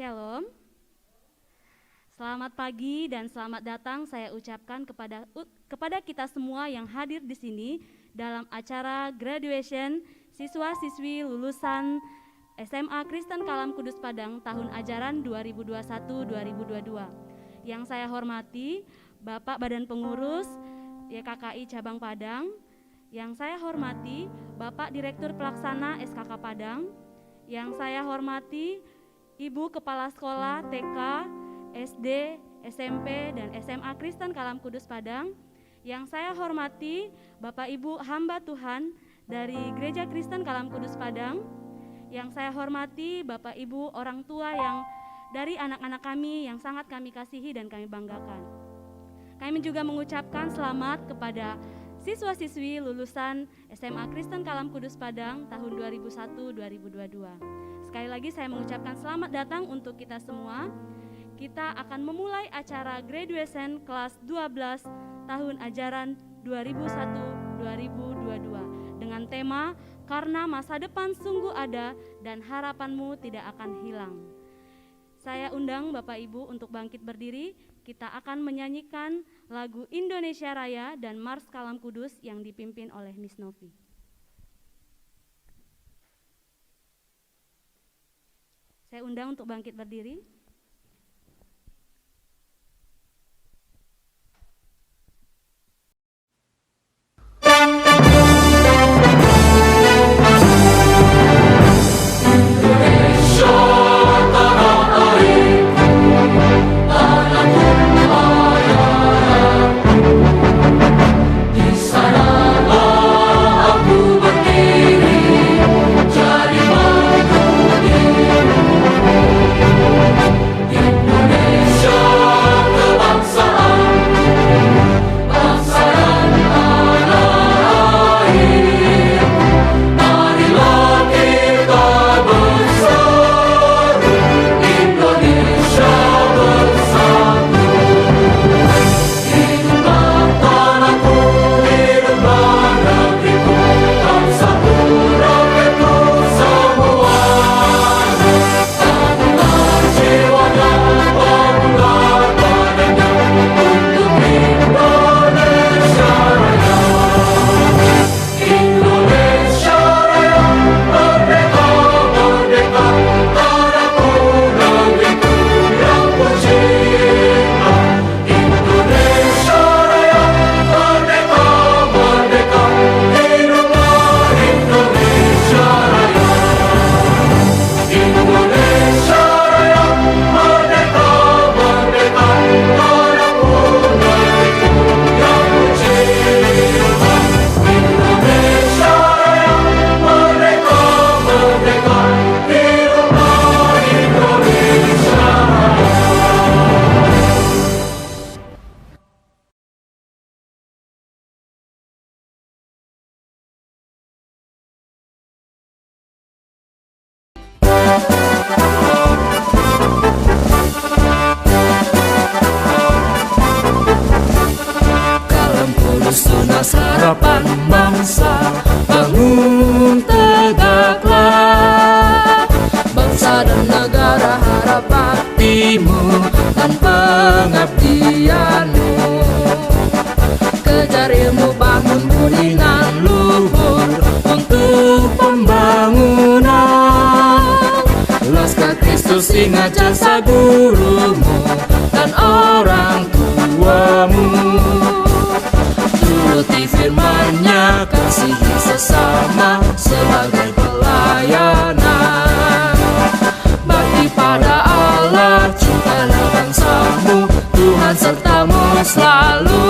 Shalom. Selamat pagi dan selamat datang saya ucapkan kepada kita semua yang hadir di sini dalam acara graduation siswa-siswi lulusan SMA Kristen Kalam Kudus Padang tahun ajaran 2021-2022. Yang saya hormati Bapak Badan Pengurus YKKI Cabang Padang, yang saya hormati Bapak Direktur Pelaksana SKK Padang, yang saya hormati Ibu Kepala Sekolah TK, SD, SMP, dan SMA Kristen Kalam Kudus Padang, yang saya hormati Bapak Ibu hamba Tuhan dari Gereja Kristen Kalam Kudus Padang, yang saya hormati Bapak Ibu orang tua yang dari anak-anak kami yang sangat kami kasihi dan kami banggakan. Kami juga mengucapkan selamat kepada siswa-siswi lulusan SMA Kristen Kalam Kudus Padang tahun 2001-2022. Sekali lagi saya mengucapkan selamat datang untuk kita semua. Kita akan memulai acara graduation kelas 12 tahun ajaran 2001-2022 dengan tema Karena Masa Depan Sungguh Ada dan Harapanmu Tidak Akan Hilang. Saya undang Bapak Ibu untuk bangkit berdiri. Kita akan menyanyikan lagu Indonesia Raya dan Mars Kalam Kudus yang dipimpin oleh Miss Novi. Saya undang untuk bangkit berdiri. Harapan bangsa, bangun tegaklah. Bangsa dan negara harap baktimu dan pengabdianmu. Kejar ilmu, bangun budi nan luhur untuk pembangunan. Laskar Kristus ingat jasa gurumu dan orang tuamu. Turuti firman-Nya, kasihi sesama sebagai pelayanan. Bakti pada Allah, cintalah bangsamu, Tuhan sertamu selalu.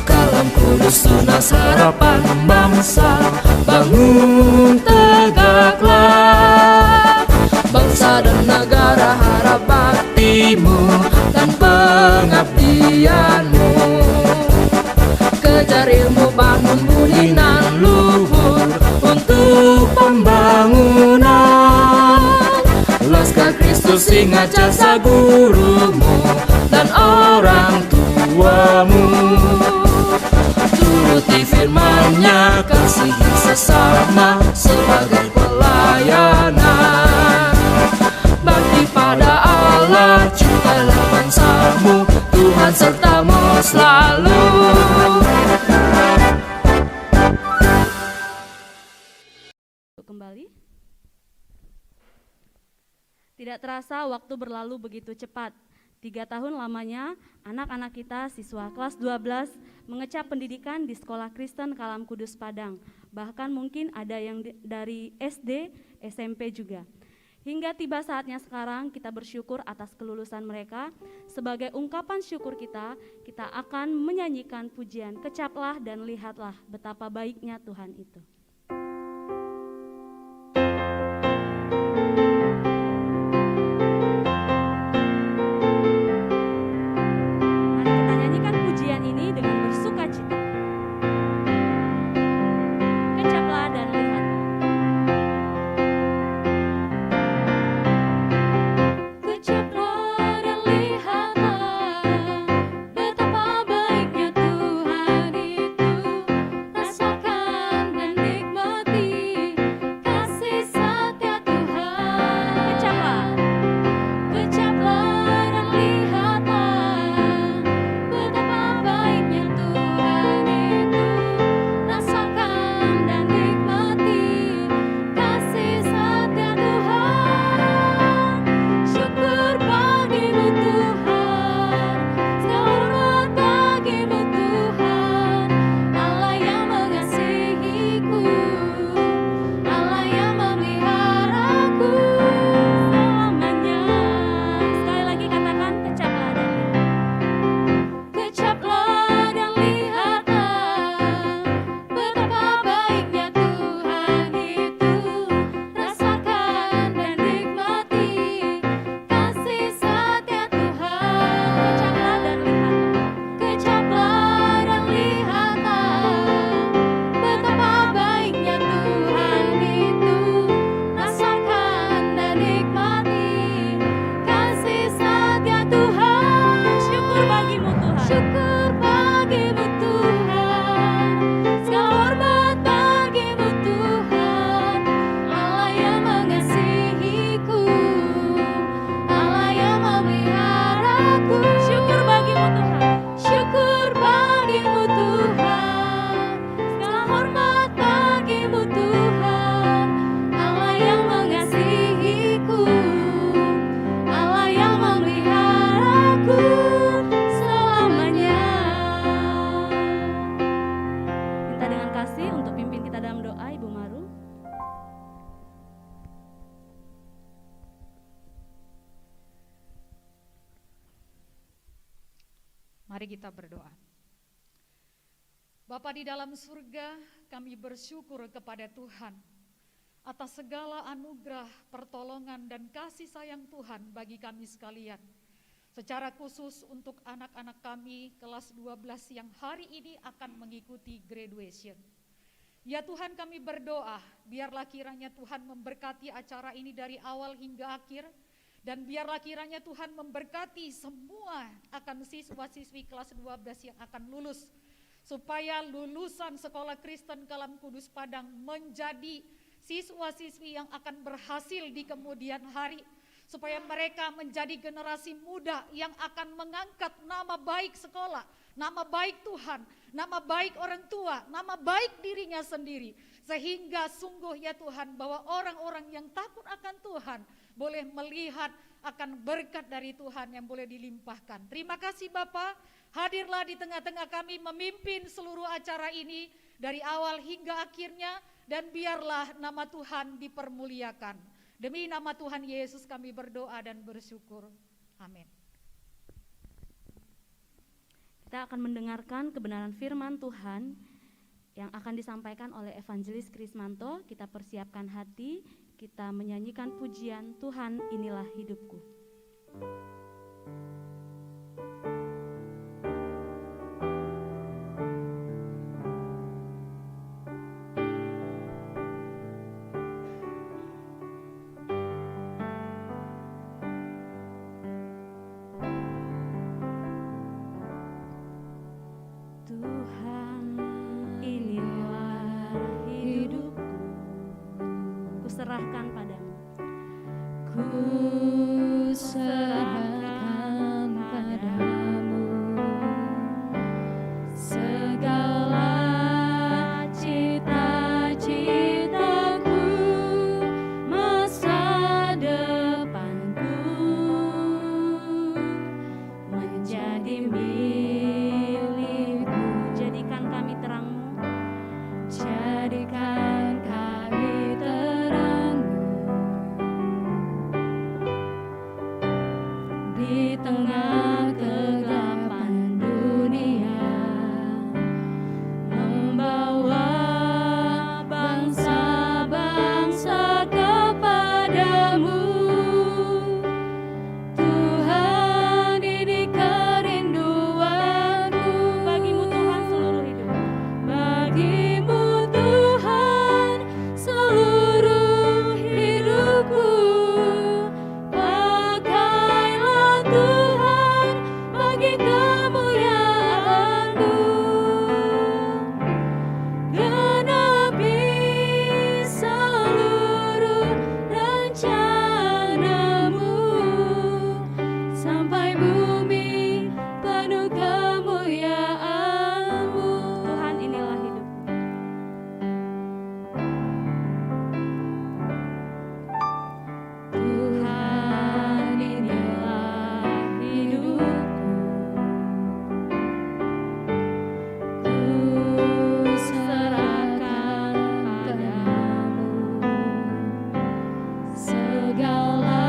Kalam Kudus tunas harapan bangsa, bangun tegaklah. Bangsa dan negara harap baktimu dan pengabdianmu. Kejar ilmu, bangun budi nan luhur untuk pembangunan. Laskar Kristus ingat jasa gurumu dan orang tuamu. Turuti firman-Nya, kasihi sesama sebagai pelayanan. Bakti pada Allah, cintailah bangsamu, Tuhan sertamu selalu. Kembali. Tidak terasa waktu berlalu begitu cepat. 3 tahun lamanya anak-anak kita siswa kelas 12 mengecap pendidikan di Sekolah Kristen Kalam Kudus Padang. Bahkan mungkin ada yang dari SD, SMP juga. Hingga tiba saatnya sekarang kita bersyukur atas kelulusan mereka. Sebagai ungkapan syukur kita akan menyanyikan pujian Kecaplah dan Lihatlah Betapa Baiknya Tuhan Itu. Mari kita berdoa. Bapa di dalam surga, kami bersyukur kepada Tuhan atas segala anugerah, pertolongan, dan kasih sayang Tuhan bagi kami sekalian. Secara khusus untuk anak-anak kami kelas 12 yang hari ini akan mengikuti graduation. Ya Tuhan, kami berdoa, biarlah kiranya Tuhan memberkati acara ini dari awal hingga akhir, dan biarlah kiranya Tuhan memberkati semua akan siswa-siswi kelas 12 yang akan lulus, supaya lulusan Sekolah Kristen Kalam Kudus Padang menjadi siswa-siswi yang akan berhasil di kemudian hari, supaya mereka menjadi generasi muda yang akan mengangkat nama baik sekolah, nama baik Tuhan, nama baik orang tua, nama baik dirinya sendiri, sehingga sungguh ya Tuhan bahwa orang-orang yang takut akan Tuhan boleh melihat akan berkat dari Tuhan yang boleh dilimpahkan. Terima kasih Bapa, hadirlah di tengah-tengah kami memimpin seluruh acara ini dari awal hingga akhirnya, dan biarlah nama Tuhan dipermuliakan. Demi nama Tuhan Yesus kami berdoa dan bersyukur. Amin. Kita akan mendengarkan kebenaran firman Tuhan yang akan disampaikan oleh Evangelis Krismanto. Kita persiapkan hati, kita menyanyikan pujian Tuhan Inilah Hidupku. ku serahkan padamu segala cita-citaku, masa depanku menjadi milikmu. Jadikan kami terang-Mu, jadikan kami terang-Mu di tengah kegelapan dunia, membawa bangsa-bangsa kepadamu. Tuhan, ini kerinduanku bagimu Tuhan seluruh hidup. bagimu Tuhan seluruh hidupku. Pakailah Tuhan bagi kemuliaan-Mu, genapi seluruh rencana-Mu sampai bumi penuh kemuliaan-Mu. Tuhan, inilah hidup. Tuhan, inilah hidupku. Ku serahkan padamu segala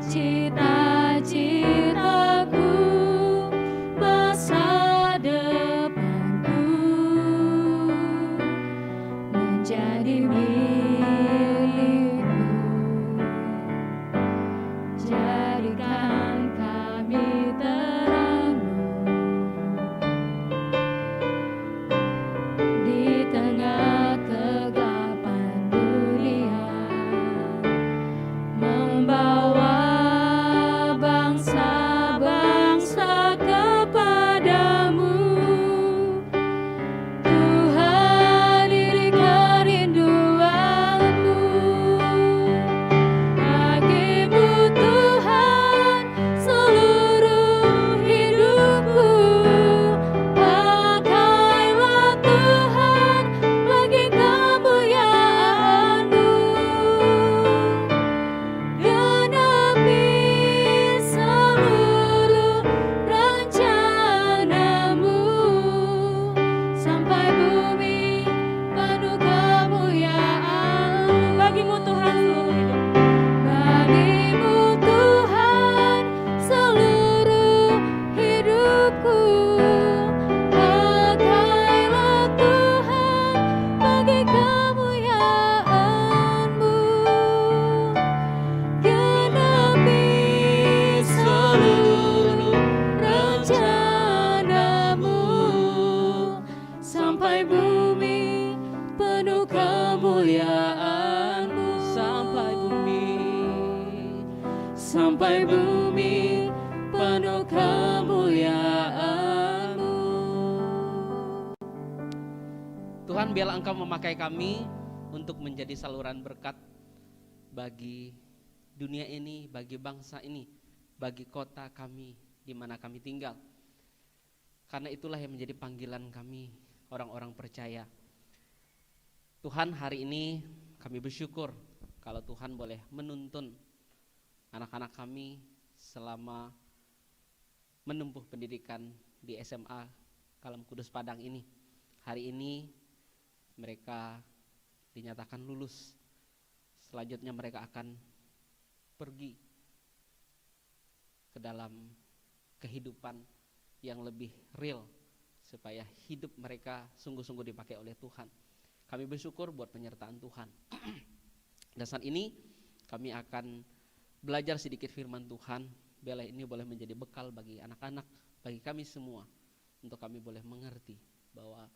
cita-citaku, masa depanku menjadi milikmu. Jadikan kami terang-Mu di tengah kegelapan dunia, membawa bangsa-bangsa kepadamu. Tuhan, ini kerinduanmu bagimu Tuhan seluruh hidupku. Pakailah Tuhan bagi kemuliaan-Mu, genapi seluruh rencana-Mu sampai bumi penuh kemuliaan-Mu. Bagimu Tuhan seluruh hidup. Bagimu Tuhan seluruh hidupku. Pakailah Tuhan bagi kemuliaan-Mu, genapi seluruh rencana-Mu sampai bumi penuh kemuliaan-Mu. Sampai bumi penuh kemuliaan-Mu. Tuhan, biarlah Engkau memakai kami untuk menjadi saluran berkat bagi dunia ini, bagi bangsa ini, bagi kota kami di mana kami tinggal. Karena itulah yang menjadi panggilan kami, orang-orang percaya. Tuhan, hari ini kami bersyukur kalau Tuhan boleh menuntun anak-anak kami selama menempuh pendidikan di SMA Kalam Kudus Padang ini. Hari ini mereka dinyatakan lulus. Selanjutnya mereka akan pergi ke dalam kehidupan yang lebih real, supaya hidup mereka sungguh-sungguh dipakai oleh Tuhan. Kami bersyukur buat penyertaan Tuhan. Dan saat ini kami akan belajar sedikit firman Tuhan. Biarlah ini boleh menjadi bekal bagi anak-anak, bagi kami semua, untuk kami boleh mengerti bahwa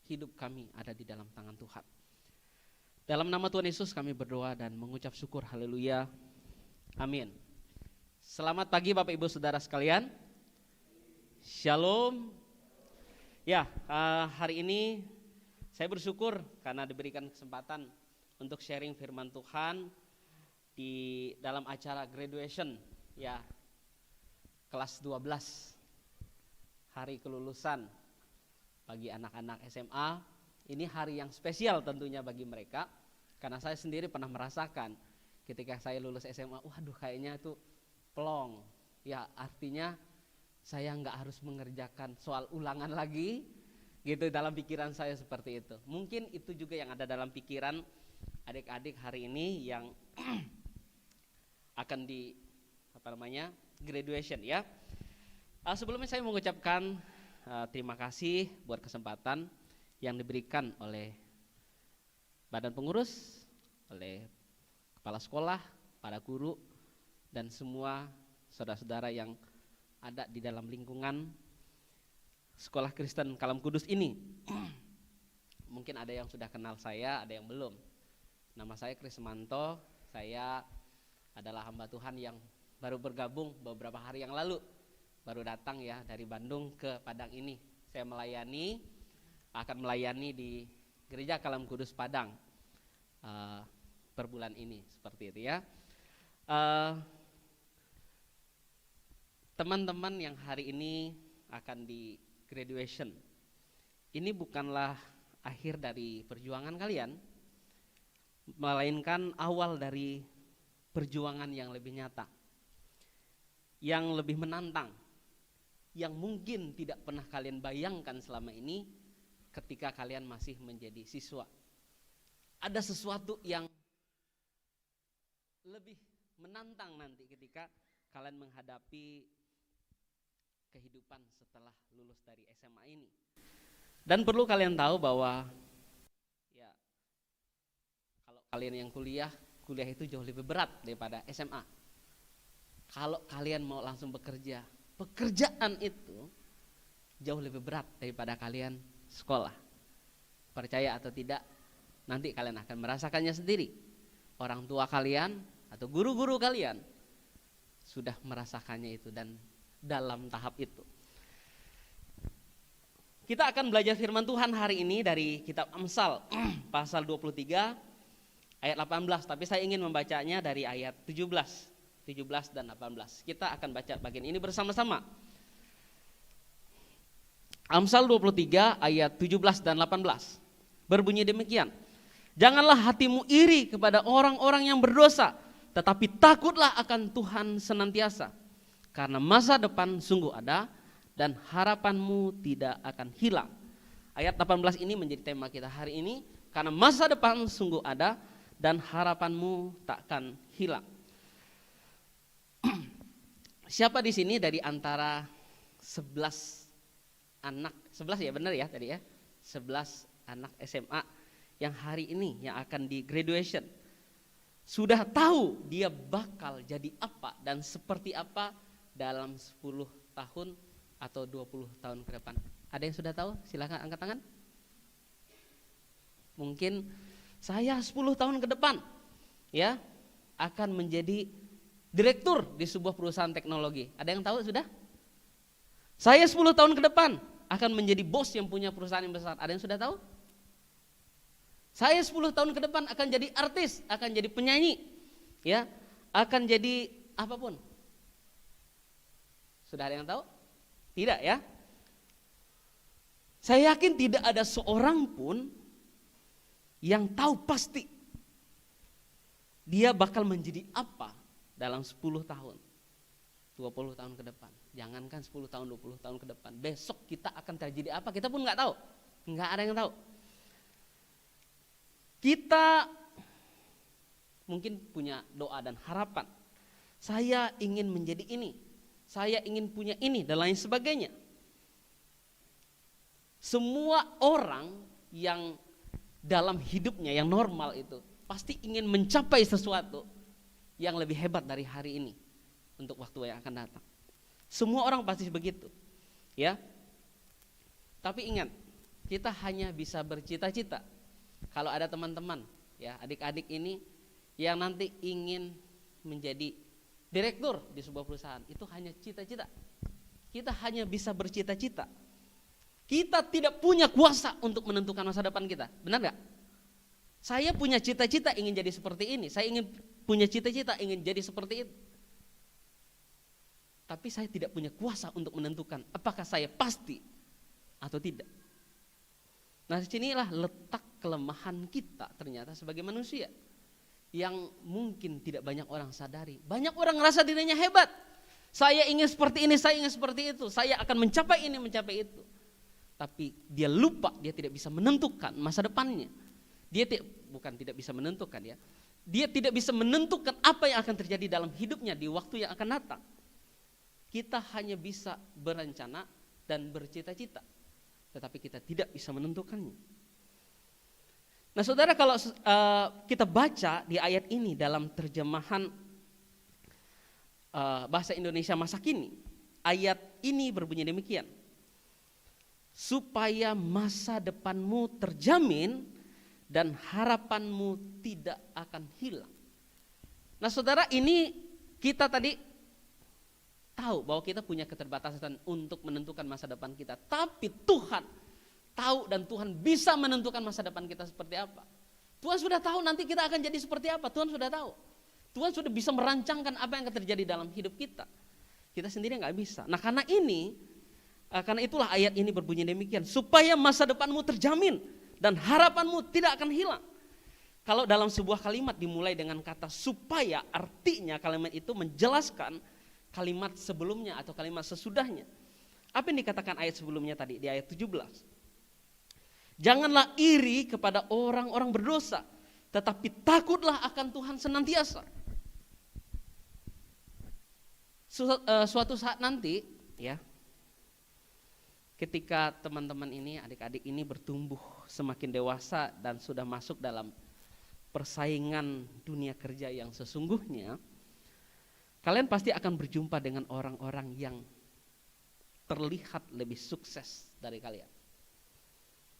hidup kami ada di dalam tangan Tuhan. Dalam nama Tuhan Yesus kami berdoa dan mengucap syukur. Haleluya. Amin. Selamat pagi Bapak Ibu Saudara sekalian. Shalom. Ya, hari ini saya bersyukur karena diberikan kesempatan untuk sharing firman Tuhan di dalam acara graduation ya, kelas 12, hari kelulusan bagi anak-anak SMA. Ini hari yang spesial tentunya bagi mereka, karena saya sendiri pernah merasakan ketika saya lulus SMA, waduh kayaknya itu plong ya, artinya saya nggak harus mengerjakan soal ulangan lagi gitu, dalam pikiran saya seperti itu. Mungkin itu juga yang ada dalam pikiran adik-adik hari ini yang akan di graduation ya. Sebelumnya saya mengucapkan terima kasih buat kesempatan yang diberikan oleh badan pengurus, oleh kepala sekolah, para guru, dan semua saudara-saudara yang ada di dalam lingkungan Sekolah Kristen Kalam Kudus ini. Mungkin ada yang sudah kenal saya, ada yang belum. Nama saya Krismanto, saya adalah hamba Tuhan yang baru bergabung beberapa hari yang lalu, baru datang ya dari Bandung ke Padang ini. Saya akan melayani di Gereja Kalam Kudus Padang per bulan ini, seperti itu ya. Teman-teman yang hari ini akan di graduation, ini bukanlah akhir dari perjuangan kalian, melainkan awal dari perjuangan yang lebih nyata, yang lebih menantang, yang mungkin tidak pernah kalian bayangkan selama ini ketika kalian masih menjadi siswa. Ada sesuatu yang lebih menantang nanti ketika kalian menghadapi kehidupan setelah lulus dari SMA ini. Dan perlu kalian tahu bahwa ya, kalau kalian yang kuliah itu jauh lebih berat daripada SMA. Kalau kalian mau langsung bekerja, pekerjaan itu jauh lebih berat daripada kalian sekolah. Percaya atau tidak, nanti kalian akan merasakannya sendiri. Orang tua kalian atau guru-guru kalian sudah merasakannya itu dan dalam tahap itu. Kita akan belajar firman Tuhan hari ini dari kitab Amsal pasal 23 ayat 18, tapi saya ingin membacanya dari ayat 17 dan 18. Kita akan baca bagian ini bersama-sama. Amsal 23 ayat 17 dan 18 berbunyi demikian. Janganlah hatimu iri kepada orang-orang yang berdosa, tetapi takutlah akan Tuhan senantiasa. Karena masa depan sungguh ada dan harapanmu tidak akan hilang. Ayat 18 ini menjadi tema kita hari ini. Karena masa depan sungguh ada dan harapanmu takkan hilang. Siapa di sini dari antara 11 anak, 11 ya benar ya tadi ya, 11 anak SMA yang hari ini yang akan di graduation, sudah tahu dia bakal jadi apa dan seperti apa dalam 10 tahun atau 20 tahun ke depan? Ada yang sudah tahu? Silakan angkat tangan. Mungkin saya 10 tahun ke depan ya akan menjadi direktur di sebuah perusahaan teknologi. Ada yang tahu sudah? Saya 10 tahun ke depan akan menjadi bos yang punya perusahaan yang besar. Ada yang sudah tahu? Saya 10 tahun ke depan akan jadi artis, akan jadi penyanyi, ya, akan jadi apapun. Sudah ada yang tahu? Tidak ya? Saya yakin tidak ada seorang pun yang tahu pasti dia bakal menjadi apa dalam 10 tahun, 20 tahun ke depan. Jangankan 10 tahun, 20 tahun ke depan. Besok kita akan terjadi apa? Kita pun nggak tahu. Nggak ada yang tahu. Kita mungkin punya doa dan harapan. Saya ingin menjadi ini. Saya ingin punya ini dan lain sebagainya. Semua orang yang dalam hidupnya yang normal itu pasti ingin mencapai sesuatu yang lebih hebat dari hari ini untuk waktu yang akan datang. Semua orang pasti begitu, ya. Tapi ingat, kita hanya bisa bercita-cita. Kalau ada teman-teman, ya adik-adik ini yang nanti ingin menjadi direktur di sebuah perusahaan, itu hanya cita-cita. Kita hanya bisa bercita-cita. Kita tidak punya kuasa untuk menentukan masa depan kita, benar gak? Saya punya cita-cita ingin jadi seperti ini. Saya ingin punya cita-cita ingin jadi seperti itu. Tapi saya tidak punya kuasa untuk menentukan apakah saya pasti atau tidak. Nah, disinilah letak kelemahan kita ternyata sebagai manusia yang mungkin tidak banyak orang sadari. Banyak orang merasa dirinya hebat. Saya ingin seperti ini, saya ingin seperti itu, saya akan mencapai ini, mencapai itu. Tapi dia lupa, dia tidak bisa menentukan masa depannya. Dia bukan tidak bisa menentukan ya. Dia tidak bisa menentukan apa yang akan terjadi dalam hidupnya di waktu yang akan datang. Kita hanya bisa berencana dan bercita-cita, tetapi kita tidak bisa menentukannya. Nah, saudara, kalau kita baca di ayat ini dalam terjemahan bahasa Indonesia masa kini, ayat ini berbunyi demikian: supaya masa depanmu terjamin dan harapanmu tidak akan hilang. Nah, saudara, ini kita tadi tahu bahwa kita punya keterbatasan untuk menentukan masa depan kita. Tapi Tuhan tahu dan Tuhan bisa menentukan masa depan kita seperti apa. Tuhan sudah tahu nanti kita akan jadi seperti apa. Tuhan sudah tahu. Tuhan sudah bisa merancangkan apa yang akan terjadi dalam hidup kita. Kita sendiri nggak bisa. Nah, karena itulah ayat ini berbunyi demikian. Supaya masa depanmu terjamin dan harapanmu tidak akan hilang. Kalau dalam sebuah kalimat dimulai dengan kata supaya, artinya kalimat itu menjelaskan kalimat sebelumnya atau kalimat sesudahnya. Apa yang dikatakan ayat sebelumnya tadi di ayat 17? Janganlah iri kepada orang-orang berdosa, tetapi takutlah akan Tuhan senantiasa. Suatu saat nanti ya, ketika teman-teman ini, adik-adik ini bertumbuh semakin dewasa dan sudah masuk dalam persaingan dunia kerja yang sesungguhnya, kalian pasti akan berjumpa dengan orang-orang yang terlihat lebih sukses dari kalian.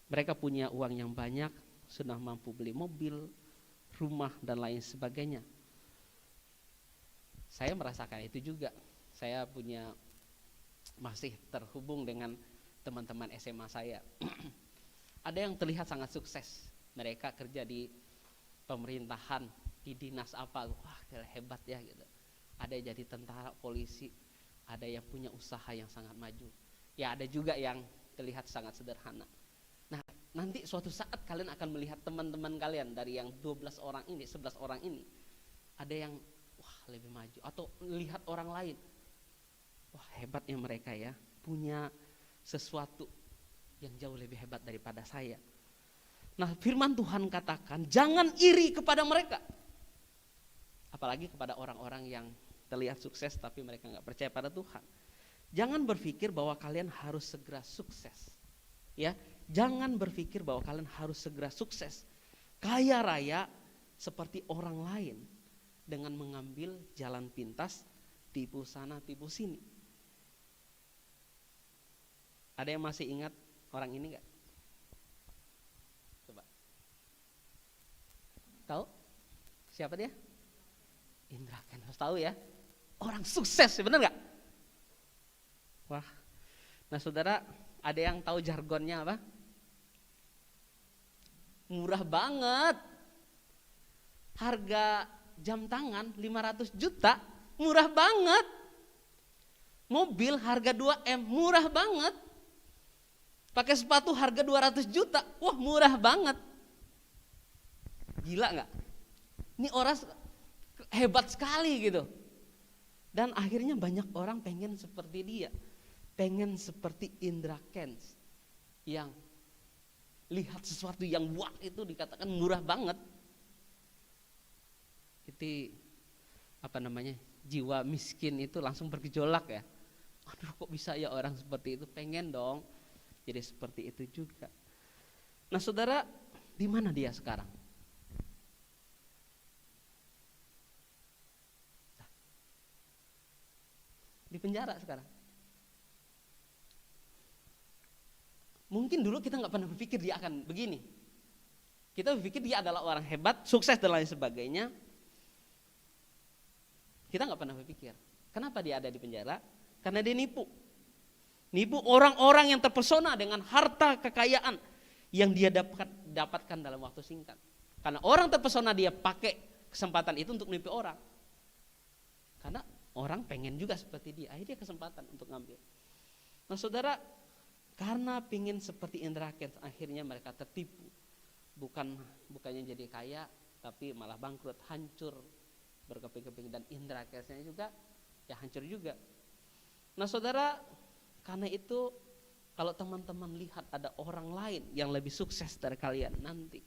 Mereka punya uang yang banyak, sudah mampu beli mobil, rumah, dan lain sebagainya. Saya merasakan itu juga. Saya masih terhubung dengan teman-teman SMA saya. Ada yang terlihat sangat sukses. Mereka kerja di pemerintahan, di dinas apa, wah hebat ya gitu. Ada yang jadi tentara, polisi, ada yang punya usaha yang sangat maju. Ya, ada juga yang terlihat sangat sederhana. Nah, nanti suatu saat kalian akan melihat teman-teman kalian dari yang 12 orang ini, 11 orang ini, ada yang wah lebih maju, atau lihat orang lain, wah hebatnya mereka ya, punya sesuatu yang jauh lebih hebat daripada saya. Nah, firman Tuhan katakan jangan iri kepada mereka, apalagi kepada orang-orang yang terlihat sukses tapi mereka nggak percaya pada Tuhan. Jangan berpikir bahwa kalian harus segera sukses, ya. Jangan berpikir bahwa kalian harus segera sukses, kaya raya seperti orang lain dengan mengambil jalan pintas, tipu sana tipu sini. Ada yang masih ingat orang ini nggak? Coba. Tahu? Siapa dia? Indra Kents, tahu ya? Orang sukses, benar nggak? Wah, nah saudara, ada yang tahu jargonnya apa? Murah banget. Harga jam tangan 500 juta, murah banget. Mobil harga 2M, murah banget. Pakai sepatu harga 200 juta, wah murah banget. Gila nggak? Ini orang hebat sekali gitu. Dan akhirnya banyak orang pengen seperti dia, pengen seperti Indra Kents yang lihat sesuatu yang wah itu dikatakan murah banget. Itu apa namanya, jiwa miskin itu langsung bergejolak ya. Aduh, kok bisa ya orang seperti itu, pengen dong jadi seperti itu juga. Nah saudara, di mana dia sekarang? Di penjara sekarang. Mungkin dulu kita nggak pernah berpikir dia akan begini. Kita berpikir dia adalah orang hebat, sukses dan lain sebagainya. Kita nggak pernah berpikir. Kenapa dia ada di penjara? Karena dia nipu orang-orang yang terpesona dengan harta kekayaan yang dia dapatkan dalam waktu singkat. Karena orang terpesona dia pakai kesempatan itu untuk menipu orang. Karena orang pengen juga seperti dia, akhirnya dia kesempatan untuk ngambil. Nah saudara, karena pengen seperti Indra Kents, akhirnya mereka tertipu. Bukannya jadi kaya, tapi malah bangkrut, hancur, berkeping-keping. Dan Indra Kentsnya juga ya hancur juga. Nah saudara, karena itu kalau teman-teman lihat ada orang lain yang lebih sukses dari kalian nanti,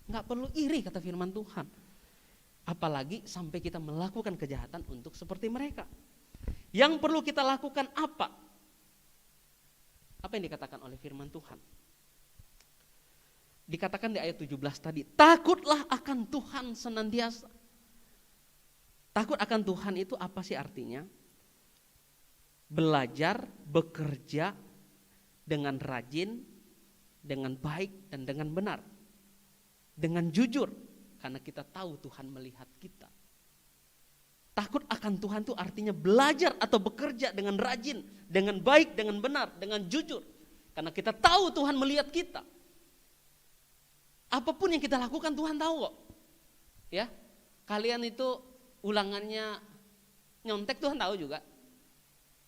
gak perlu iri kata firman Tuhan. Apalagi sampai kita melakukan kejahatan untuk seperti mereka. Yang perlu kita lakukan apa? Apa yang dikatakan oleh firman Tuhan? Dikatakan di ayat 17 tadi, takutlah akan Tuhan senantiasa. Takut akan Tuhan itu apa sih artinya? Belajar, bekerja dengan rajin, dengan baik dan dengan benar. Dengan jujur. Karena kita tahu Tuhan melihat kita. Takut akan Tuhan itu artinya belajar atau bekerja dengan rajin, dengan baik, dengan benar, dengan jujur. Karena kita tahu Tuhan melihat kita. Apapun yang kita lakukan Tuhan tahu kok. Ya, kalian itu ulangannya nyontek Tuhan tahu juga.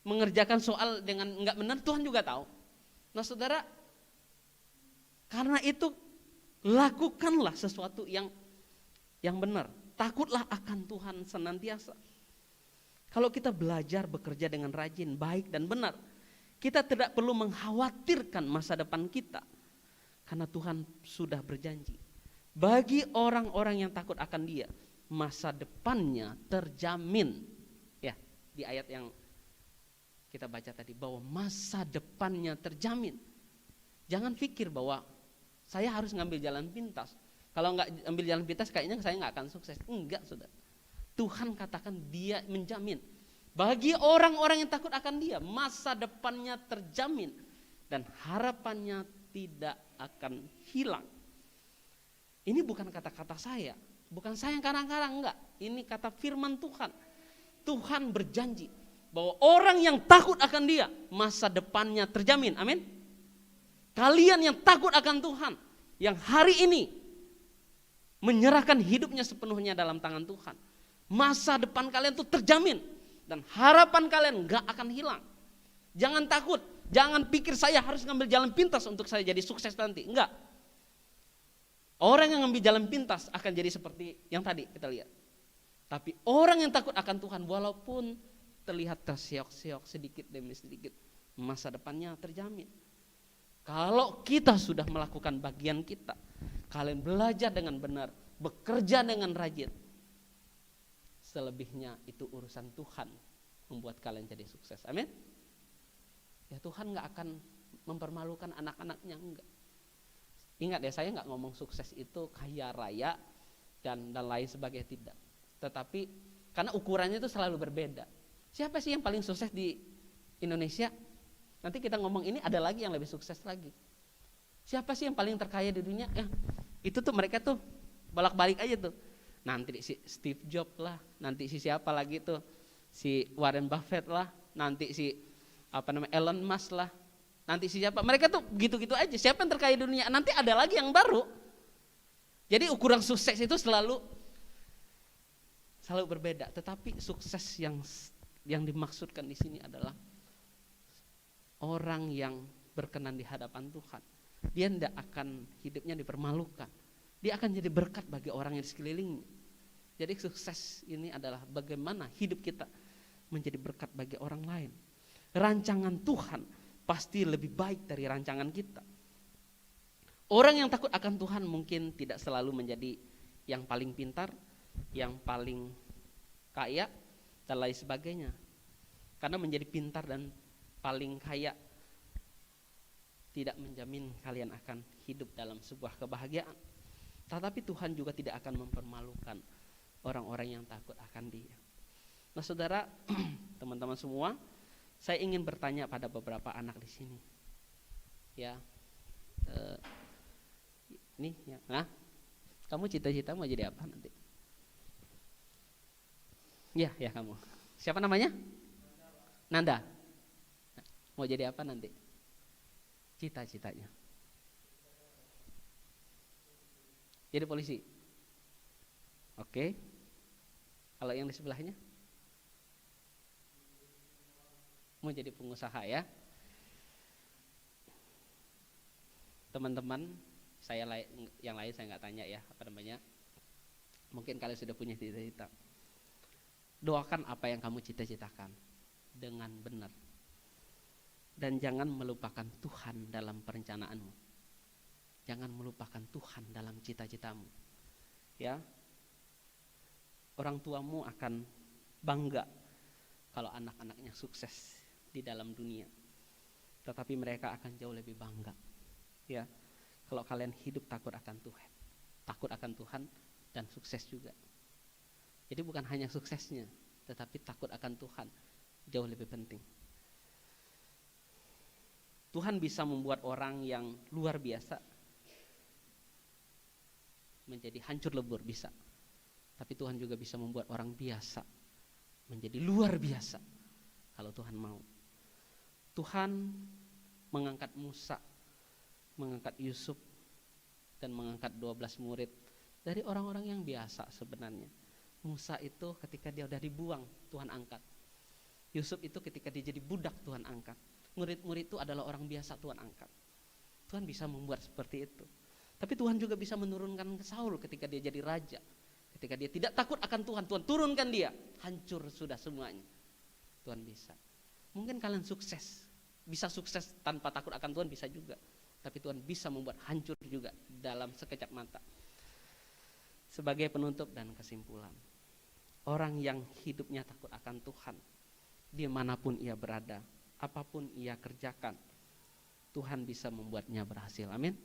Mengerjakan soal dengan enggak benar Tuhan juga tahu. Nah saudara, karena itu lakukanlah sesuatu yang benar. Takutlah akan Tuhan senantiasa. Kalau kita belajar bekerja dengan rajin, baik dan benar, kita tidak perlu mengkhawatirkan masa depan kita. Karena Tuhan sudah berjanji. Bagi orang-orang yang takut akan Dia, masa depannya terjamin. Ya, di ayat yang kita baca tadi, bahwa masa depannya terjamin. Jangan pikir bahwa saya harus ngambil jalan pintas. Kalau nggak ambil jalan pintas kayaknya saya nggak akan sukses. Enggak, saudara. Tuhan katakan Dia menjamin. Bagi orang-orang yang takut akan Dia, masa depannya terjamin. Dan harapannya tidak akan hilang. Ini bukan kata-kata saya. Bukan saya yang karang-karang, enggak. Ini kata firman Tuhan. Tuhan berjanji bahwa orang yang takut akan Dia, masa depannya terjamin. Amin. Kalian yang takut akan Tuhan, yang hari ini menyerahkan hidupnya sepenuhnya dalam tangan Tuhan, masa depan kalian tuh terjamin dan harapan kalian gak akan hilang. Jangan takut, jangan pikir saya harus ngambil jalan pintas untuk saya jadi sukses nanti. Enggak. Orang yang ngambil jalan pintas akan jadi seperti yang tadi kita lihat. Tapi orang yang takut akan Tuhan, walaupun terlihat terseok-seok sedikit demi sedikit, masa depannya terjamin. Kalau kita sudah melakukan bagian kita, kalian belajar dengan benar, bekerja dengan rajin, selebihnya itu urusan Tuhan membuat kalian jadi sukses. Amin. Ya Tuhan gak akan mempermalukan anak-anaknya, enggak. Ingat ya, saya gak ngomong sukses itu kaya raya dan lain sebagainya, tidak. Tetapi karena ukurannya itu selalu berbeda. Siapa sih yang paling sukses di Indonesia? Nanti kita ngomong ini ada lagi yang lebih sukses lagi. Siapa sih yang paling terkaya di dunia? Itu tuh mereka tuh bolak-balik aja tuh. Nanti si Steve Jobs lah, nanti si siapa lagi tuh, si Warren Buffett lah, nanti si Elon Musk lah, nanti si siapa. Mereka tuh gitu-gitu aja. Siapa yang terkaya di dunia? Nanti ada lagi yang baru. Jadi ukuran sukses itu selalu berbeda. Tetapi sukses yang dimaksudkan di sini adalah orang yang berkenan di hadapan Tuhan. Dia tidak akan hidupnya dipermalukan. Dia akan jadi berkat bagi orang yang di sekelilingnya. Jadi sukses ini adalah bagaimana hidup kita menjadi berkat bagi orang lain. Rancangan Tuhan pasti lebih baik dari rancangan kita. Orang yang takut akan Tuhan mungkin tidak selalu menjadi yang paling pintar, yang paling kaya, dan lain sebagainya. Karena menjadi pintar dan paling kaya tidak menjamin kalian akan hidup dalam sebuah kebahagiaan. Tetapi Tuhan juga tidak akan mempermalukan orang-orang yang takut akan Dia. Nah saudara, teman-teman semua, saya ingin bertanya pada beberapa anak di sini. Ya, kamu cita-cita mau jadi apa nanti? Ya kamu. Siapa namanya? Nanda. Mau jadi apa nanti? Cita-citanya. Jadi polisi. Oke. Kalau yang di sebelahnya? Mau jadi pengusaha ya. Teman-teman, yang lain saya nggak tanya ya, apa namanya. Mungkin kalian sudah punya cita-cita. Doakan apa yang kamu cita-citakan dengan benar. Dan jangan melupakan Tuhan dalam perencanaanmu. Jangan melupakan Tuhan dalam cita-citamu. Ya. Orang tuamu akan bangga kalau anak-anaknya sukses di dalam dunia. Tetapi mereka akan jauh lebih bangga. Ya. Kalau kalian hidup takut akan Tuhan. Takut akan Tuhan dan sukses juga. Jadi bukan hanya suksesnya, tetapi takut akan Tuhan jauh lebih penting. Tuhan bisa membuat orang yang luar biasa menjadi hancur lebur, bisa. Tapi Tuhan juga bisa membuat orang biasa menjadi luar biasa kalau Tuhan mau. Tuhan mengangkat Musa, mengangkat Yusuf, dan mengangkat 12 murid dari orang-orang yang biasa sebenarnya. Musa itu ketika dia udah dibuang, Tuhan angkat. Yusuf itu ketika dia jadi budak, Tuhan angkat. Murid-murid itu adalah orang biasa, Tuhan angkat. Tuhan bisa membuat seperti itu. Tapi Tuhan juga bisa menurunkan ke Saul ketika dia jadi raja. Ketika dia tidak takut akan Tuhan, Tuhan turunkan dia. Hancur sudah semuanya. Tuhan bisa. Mungkin kalian sukses. Bisa sukses tanpa takut akan Tuhan, bisa juga. Tapi Tuhan bisa membuat hancur juga dalam sekejap mata. Sebagai penutup dan kesimpulan, orang yang hidupnya takut akan Tuhan, dimanapun ia berada, apapun ia kerjakan, Tuhan bisa membuatnya berhasil. Amin.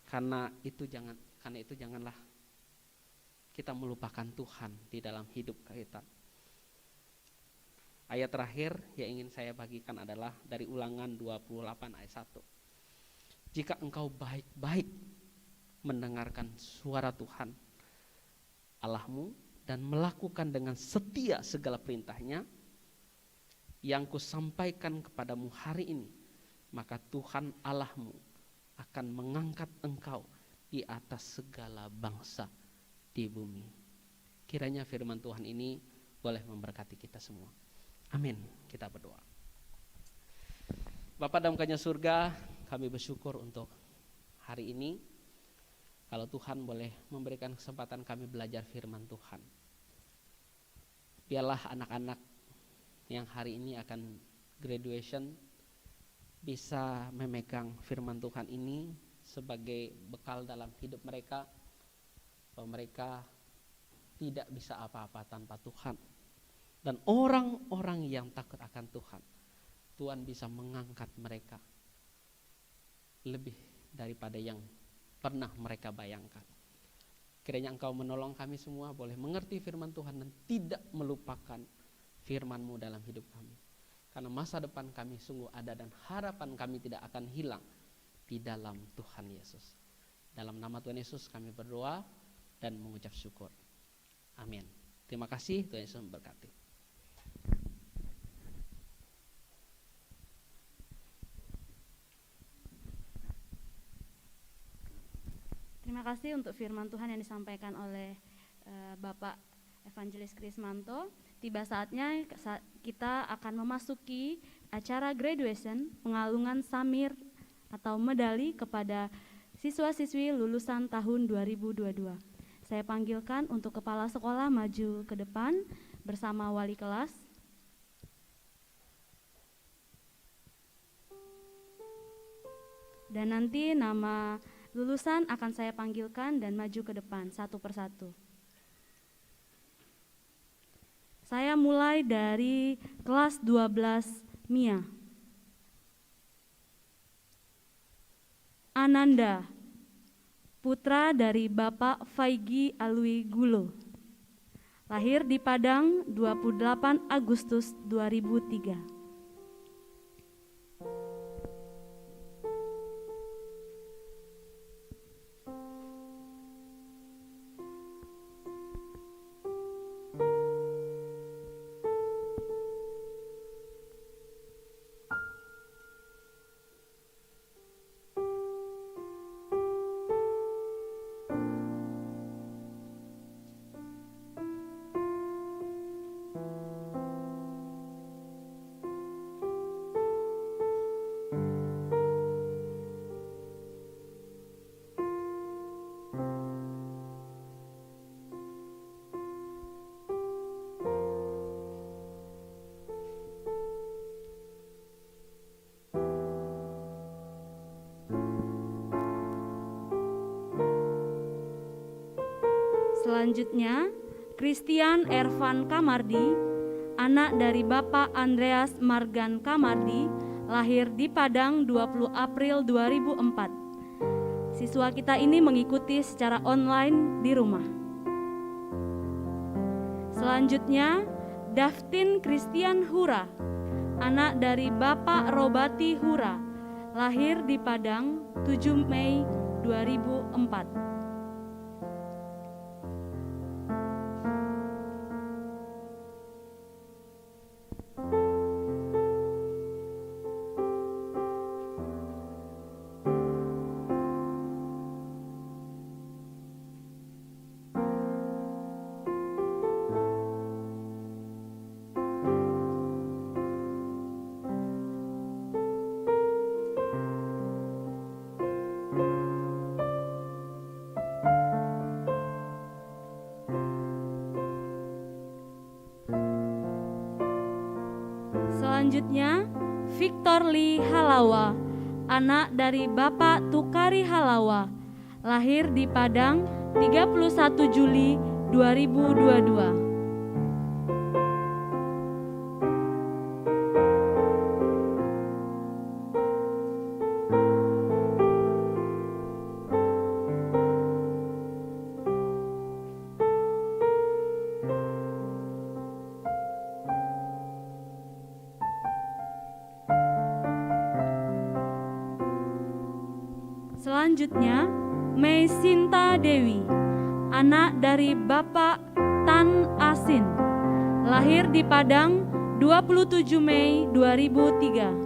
Karena itu janganlah kita melupakan Tuhan di dalam hidup kita. Ayat terakhir yang ingin saya bagikan adalah dari Ulangan 28 ayat 1. Jika engkau baik-baik mendengarkan suara Tuhan Allahmu dan melakukan dengan setia segala perintahnya yang kusampaikan kepadamu hari ini, maka Tuhan Allahmu akan mengangkat engkau di atas segala bangsa di bumi. Kiranya firman Tuhan ini boleh memberkati kita semua. Amin. Kita berdoa. Bapa dalam kerajaan surga, kami bersyukur untuk hari ini. Kalau Tuhan boleh memberikan kesempatan kami belajar firman Tuhan. Biarlah anak-anak yang hari ini akan graduation bisa memegang firman Tuhan ini sebagai bekal dalam hidup mereka, bahwa mereka tidak bisa apa-apa tanpa Tuhan. Dan orang-orang yang takut akan Tuhan, Tuhan bisa mengangkat mereka lebih daripada yang pernah mereka bayangkan. Kiranya Engkau menolong kami semua boleh mengerti firman Tuhan dan tidak melupakan firman-Mu dalam hidup kami. Karena masa depan kami sungguh ada dan harapan kami tidak akan hilang di dalam Tuhan Yesus. Dalam nama Tuhan Yesus kami berdoa dan mengucap syukur. Amin. Terima kasih, Tuhan Yesus memberkati. Terima kasih untuk firman Tuhan yang disampaikan oleh Bapak Evangelis Krismanto. Tiba saatnya kita akan memasuki acara graduation, pengalungan samir atau medali kepada siswa-siswi lulusan tahun 2022. Saya panggilkan untuk kepala sekolah maju ke depan bersama wali kelas. Dan nanti nama lulusan akan saya panggilkan dan maju ke depan satu persatu. Saya mulai dari kelas 12 Mia. Ananda, putra dari Bapak Faigi Alwi Gulo. Lahir di Padang 28 Agustus 2003. Selanjutnya, Christian Ervan Kamardi, anak dari Bapak Andreas Margan Kamardi, lahir di Padang 20 April 2004. Siswa kita ini mengikuti secara online di rumah. Selanjutnya, Daftin Christian Hura, anak dari Bapak Robati Hura, lahir di Padang 7 Mei 2004. Selanjutnya, Victor Lee Halawa, anak dari Bapak Tukari Halawa, lahir di Padang 31 Juli 2022. Selanjutnya, Mei Sinta Dewi, anak dari Bapak Tan Asin, lahir di Padang 27 Mei 2003.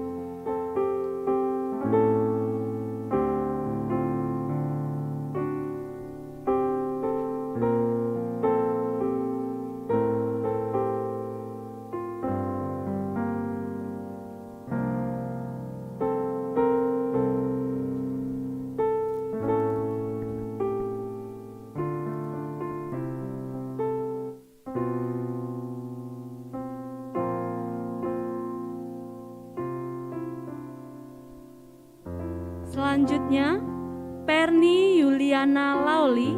Selanjutnya, Perni Yuliana Laoli,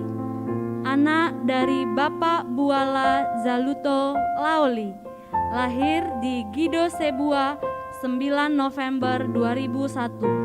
anak dari Bapak Buala Zaluto Laoli, lahir di Gido Sebua 9 November 2001.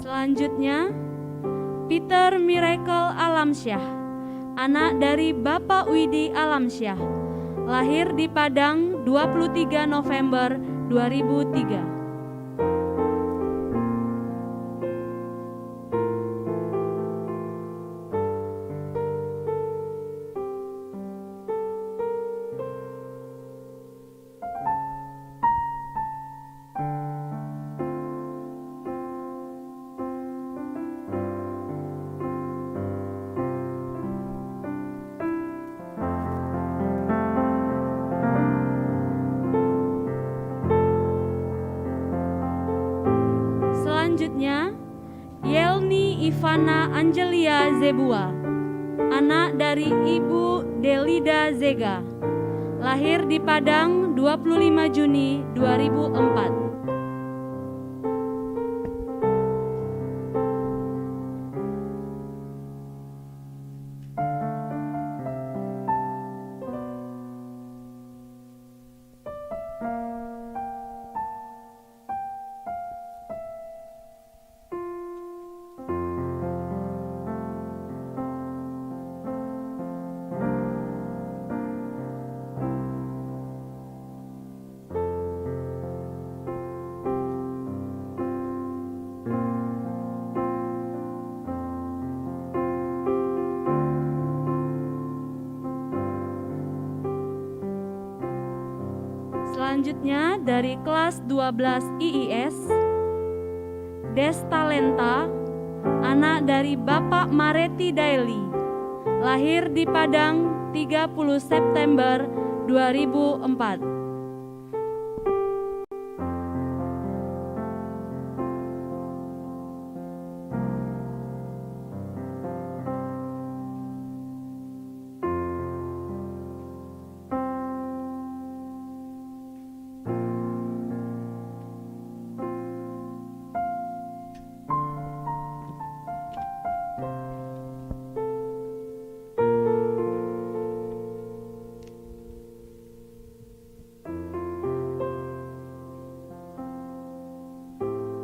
Selanjutnya, Peter Miracle Alamsyah, anak dari Bapak Widi Alamsyah, lahir di Padang 23 November 2003. Selanjutnya, Yelni Ivana Angelia Zebua, anak dari Ibu Delida Zega, lahir di Padang 25 Juni 2004. Selanjutnya dari kelas 12 IIS, Destalenta, anak dari Bapak Mareti Daily, lahir di Padang 30 September 2004.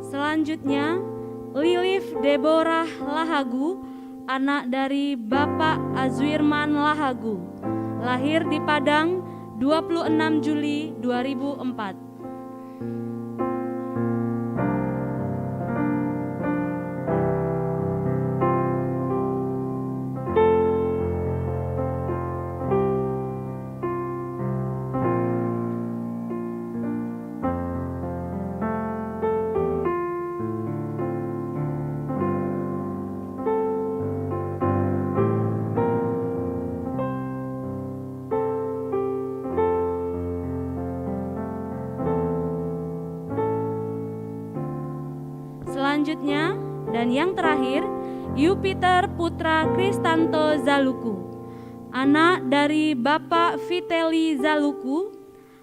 Selanjutnya, Lilif Deborah Lahagu, anak dari Bapak Azwirman Lahagu, lahir di Padang 26 Juli 2004. Selanjutnya, dan yang terakhir, Yupiter Putra Kristanto Zaluku, anak dari Bapak Viteli Zaluku,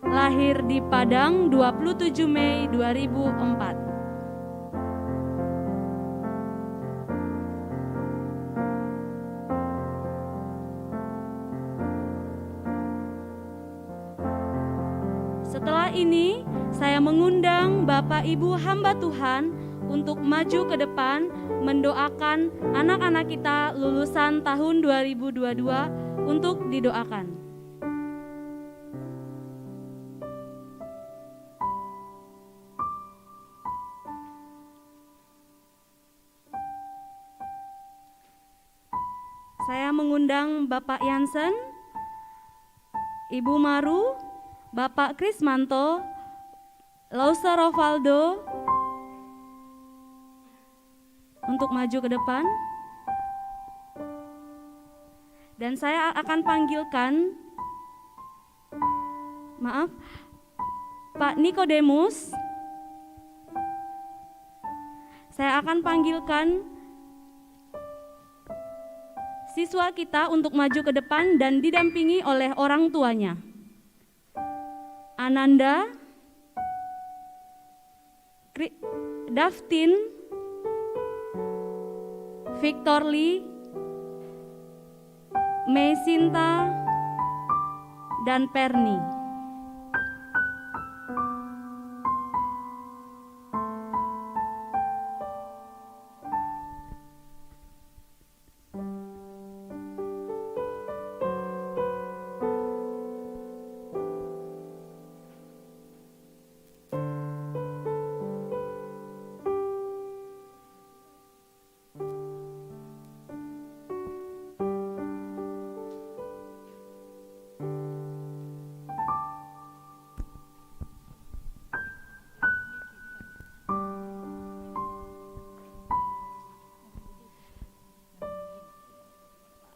lahir di Padang 27 Mei 2004. Setelah ini, saya mengundang Bapak Ibu hamba Tuhan untuk maju ke depan mendoakan anak-anak kita lulusan tahun 2022 untuk didoakan. Saya mengundang Bapak Yansen, Ibu Maru, Bapak Krismanto, Lausa Rovaldo untuk maju ke depan. Dan saya akan panggilkan, Pak Nikodemus. Saya akan panggilkan siswa kita untuk maju ke depan dan didampingi oleh orang tuanya. Ananda, Daftin, Victor Lee, Mesinta, dan Perni.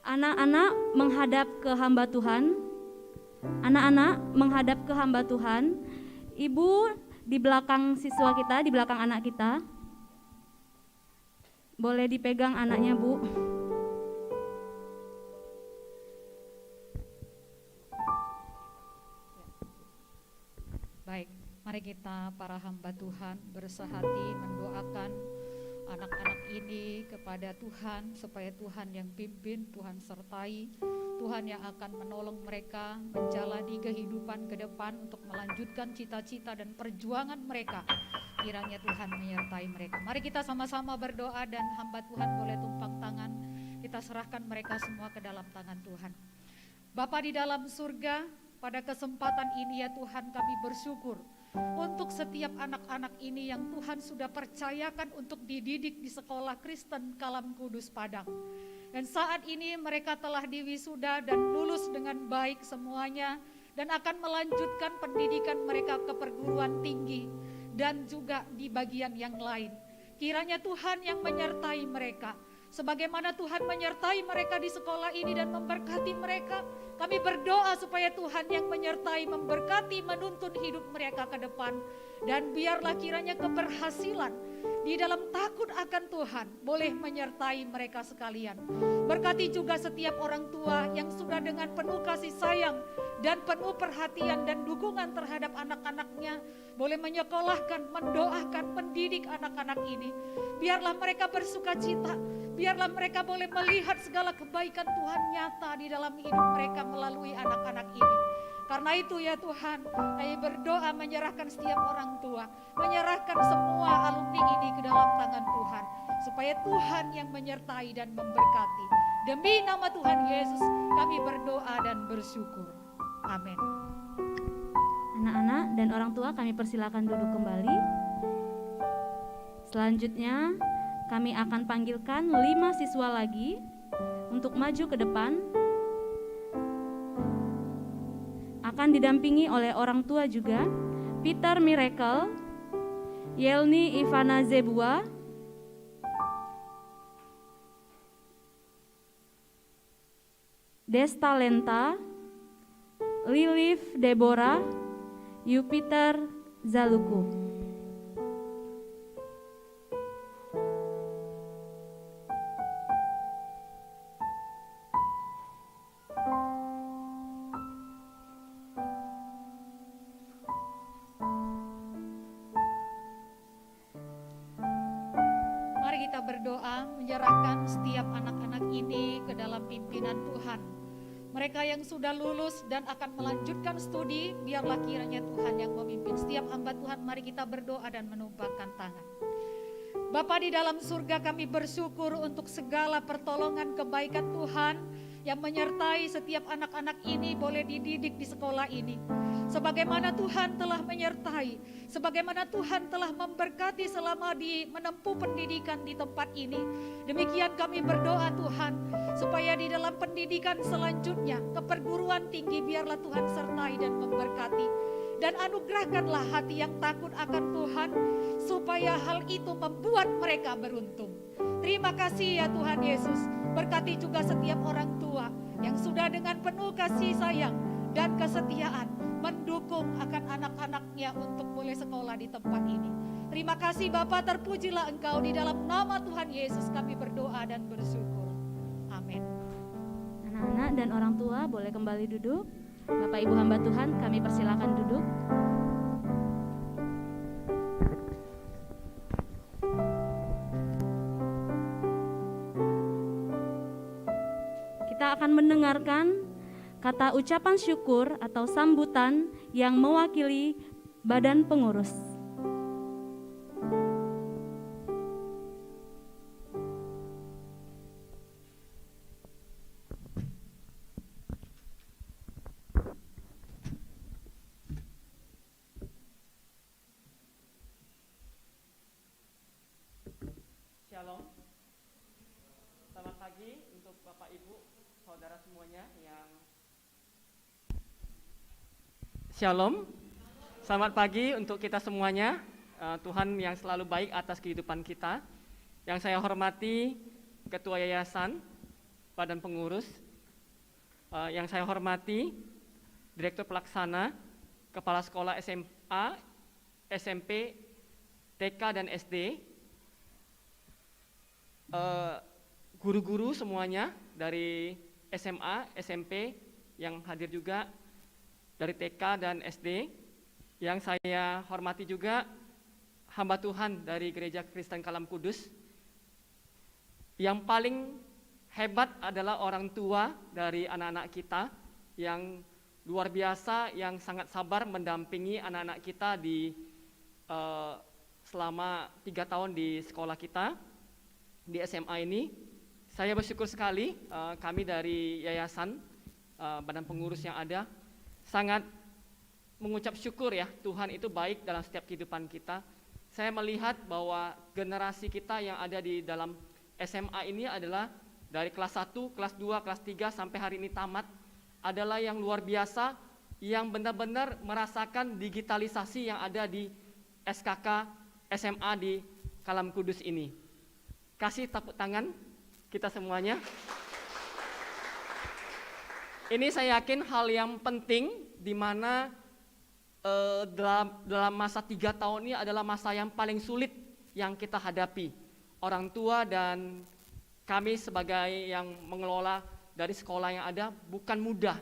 Anak-anak menghadap ke hamba Tuhan. Anak-anak menghadap ke hamba Tuhan. Ibu di belakang siswa kita, di belakang anak kita. Boleh dipegang anaknya, Bu. Baik, mari kita para hamba Tuhan bersehati mendoakan anak-anak ini kepada Tuhan, supaya Tuhan yang pimpin, Tuhan sertai, Tuhan yang akan menolong mereka menjalani kehidupan ke depan untuk melanjutkan cita-cita dan perjuangan mereka. Kiranya Tuhan menyertai mereka. Mari kita sama-sama berdoa dan hamba Tuhan boleh tumpang tangan. Kita serahkan mereka semua ke dalam tangan Tuhan. Bapa di dalam surga, pada kesempatan ini ya Tuhan kami bersyukur untuk setiap anak-anak ini yang Tuhan sudah percayakan untuk dididik di Sekolah Kristen Kalam Kudus Padang. Dan saat ini mereka telah diwisuda dan lulus dengan baik semuanya dan akan melanjutkan pendidikan mereka ke perguruan tinggi dan juga di bagian yang lain. Kiranya Tuhan yang menyertai mereka. Sebagaimana Tuhan menyertai mereka di sekolah ini dan memberkati mereka, kami berdoa supaya Tuhan yang menyertai, memberkati, menuntun hidup mereka ke depan. Dan biarlah kiranya keberhasilan di dalam takut akan Tuhan boleh menyertai mereka sekalian. Berkati juga setiap orang tua yang sudah dengan penuh kasih sayang dan penuh perhatian dan dukungan terhadap anak-anaknya boleh menyekolahkan, mendoakan, mendidik anak-anak ini. Biarlah mereka bersuka cita, biarlah mereka boleh melihat segala kebaikan Tuhan nyata di dalam hidup mereka melalui anak-anak ini. Karena itu ya Tuhan, kami berdoa menyerahkan setiap orang tua, menyerahkan semua alumni ini ke dalam tangan Tuhan, supaya Tuhan yang menyertai dan memberkati. Demi nama Tuhan Yesus, kami berdoa dan bersyukur. Amin. Anak-anak dan orang tua kami persilakan duduk kembali. Selanjutnya kami akan panggilkan 5 siswa lagi untuk maju ke depan. Akan didampingi oleh orang tua juga, Peter Miracle, Yelni Ivana Zebua, Desta Lenta, Lilith Deborah, Jupiter Zaluku. Mari kita berdoa menyerahkan setiap anak-anak ini ke dalam pimpinan Tuhan. Mereka yang sudah lulus dan akan melanjutkan studi, biarlah kiranya Tuhan yang memimpin. Setiap hamba Tuhan, mari kita berdoa dan menumpahkan tangan. Bapa di dalam surga, kami bersyukur untuk segala pertolongan kebaikan Tuhan yang menyertai setiap anak-anak ini boleh dididik di sekolah ini. Sebagaimana Tuhan telah menyertai, sebagaimana Tuhan telah memberkati selama menempuh pendidikan di tempat ini. Demikian kami berdoa Tuhan, supaya di dalam pendidikan selanjutnya, ke perguruan tinggi, biarlah Tuhan sertai dan memberkati. Dan anugerahkanlah hati yang takut akan Tuhan, supaya hal itu membuat mereka beruntung. Terima kasih ya Tuhan Yesus. Berkati juga setiap orang tua yang sudah dengan penuh kasih sayang dan kesetiaan mendukung akan anak-anaknya untuk boleh sekolah di tempat ini. Terima kasih Bapa, terpujilah Engkau. Di dalam nama Tuhan Yesus kami berdoa dan bersyukur. Amin. Anak-anak dan orang tua boleh kembali duduk. Bapak Ibu hamba Tuhan, kami persilakan duduk. Kita akan mendengarkan kata ucapan syukur atau sambutan yang mewakili badan pengurus. Shalom. Selamat pagi untuk Bapak Ibu, saudara semuanya yang Shalom. Selamat pagi untuk kita semuanya. Tuhan yang selalu baik atas kehidupan kita. Yang saya hormati Ketua Yayasan, Badan Pengurus. Yang saya hormati Direktur Pelaksana, Kepala Sekolah SMA, SMP, TK dan SD. Guru-guru semuanya dari SMA, SMP yang hadir juga, dari TK dan SD. Yang saya hormati juga hamba Tuhan dari Gereja Kristen Kalam Kudus. Yang paling hebat adalah orang tua dari anak-anak kita yang luar biasa, yang sangat sabar mendampingi anak-anak kita di selama 3 tahun di sekolah kita, di SMA ini. Saya bersyukur sekali kami dari Yayasan Badan Pengurus yang ada sangat mengucap syukur ya, Tuhan itu baik dalam setiap kehidupan kita. Saya melihat bahwa generasi kita yang ada di dalam SMA ini adalah dari kelas 1, kelas 2, kelas 3 sampai hari ini tamat, adalah yang luar biasa, yang benar-benar merasakan digitalisasi yang ada di SKK SMA di Kalam Kudus ini. Kasih tepuk tangan kita semuanya. Ini saya yakin hal yang penting di mana dalam masa 3 tahun ini adalah masa yang paling sulit yang kita hadapi. Orang tua dan kami sebagai yang mengelola dari sekolah yang ada bukan mudah.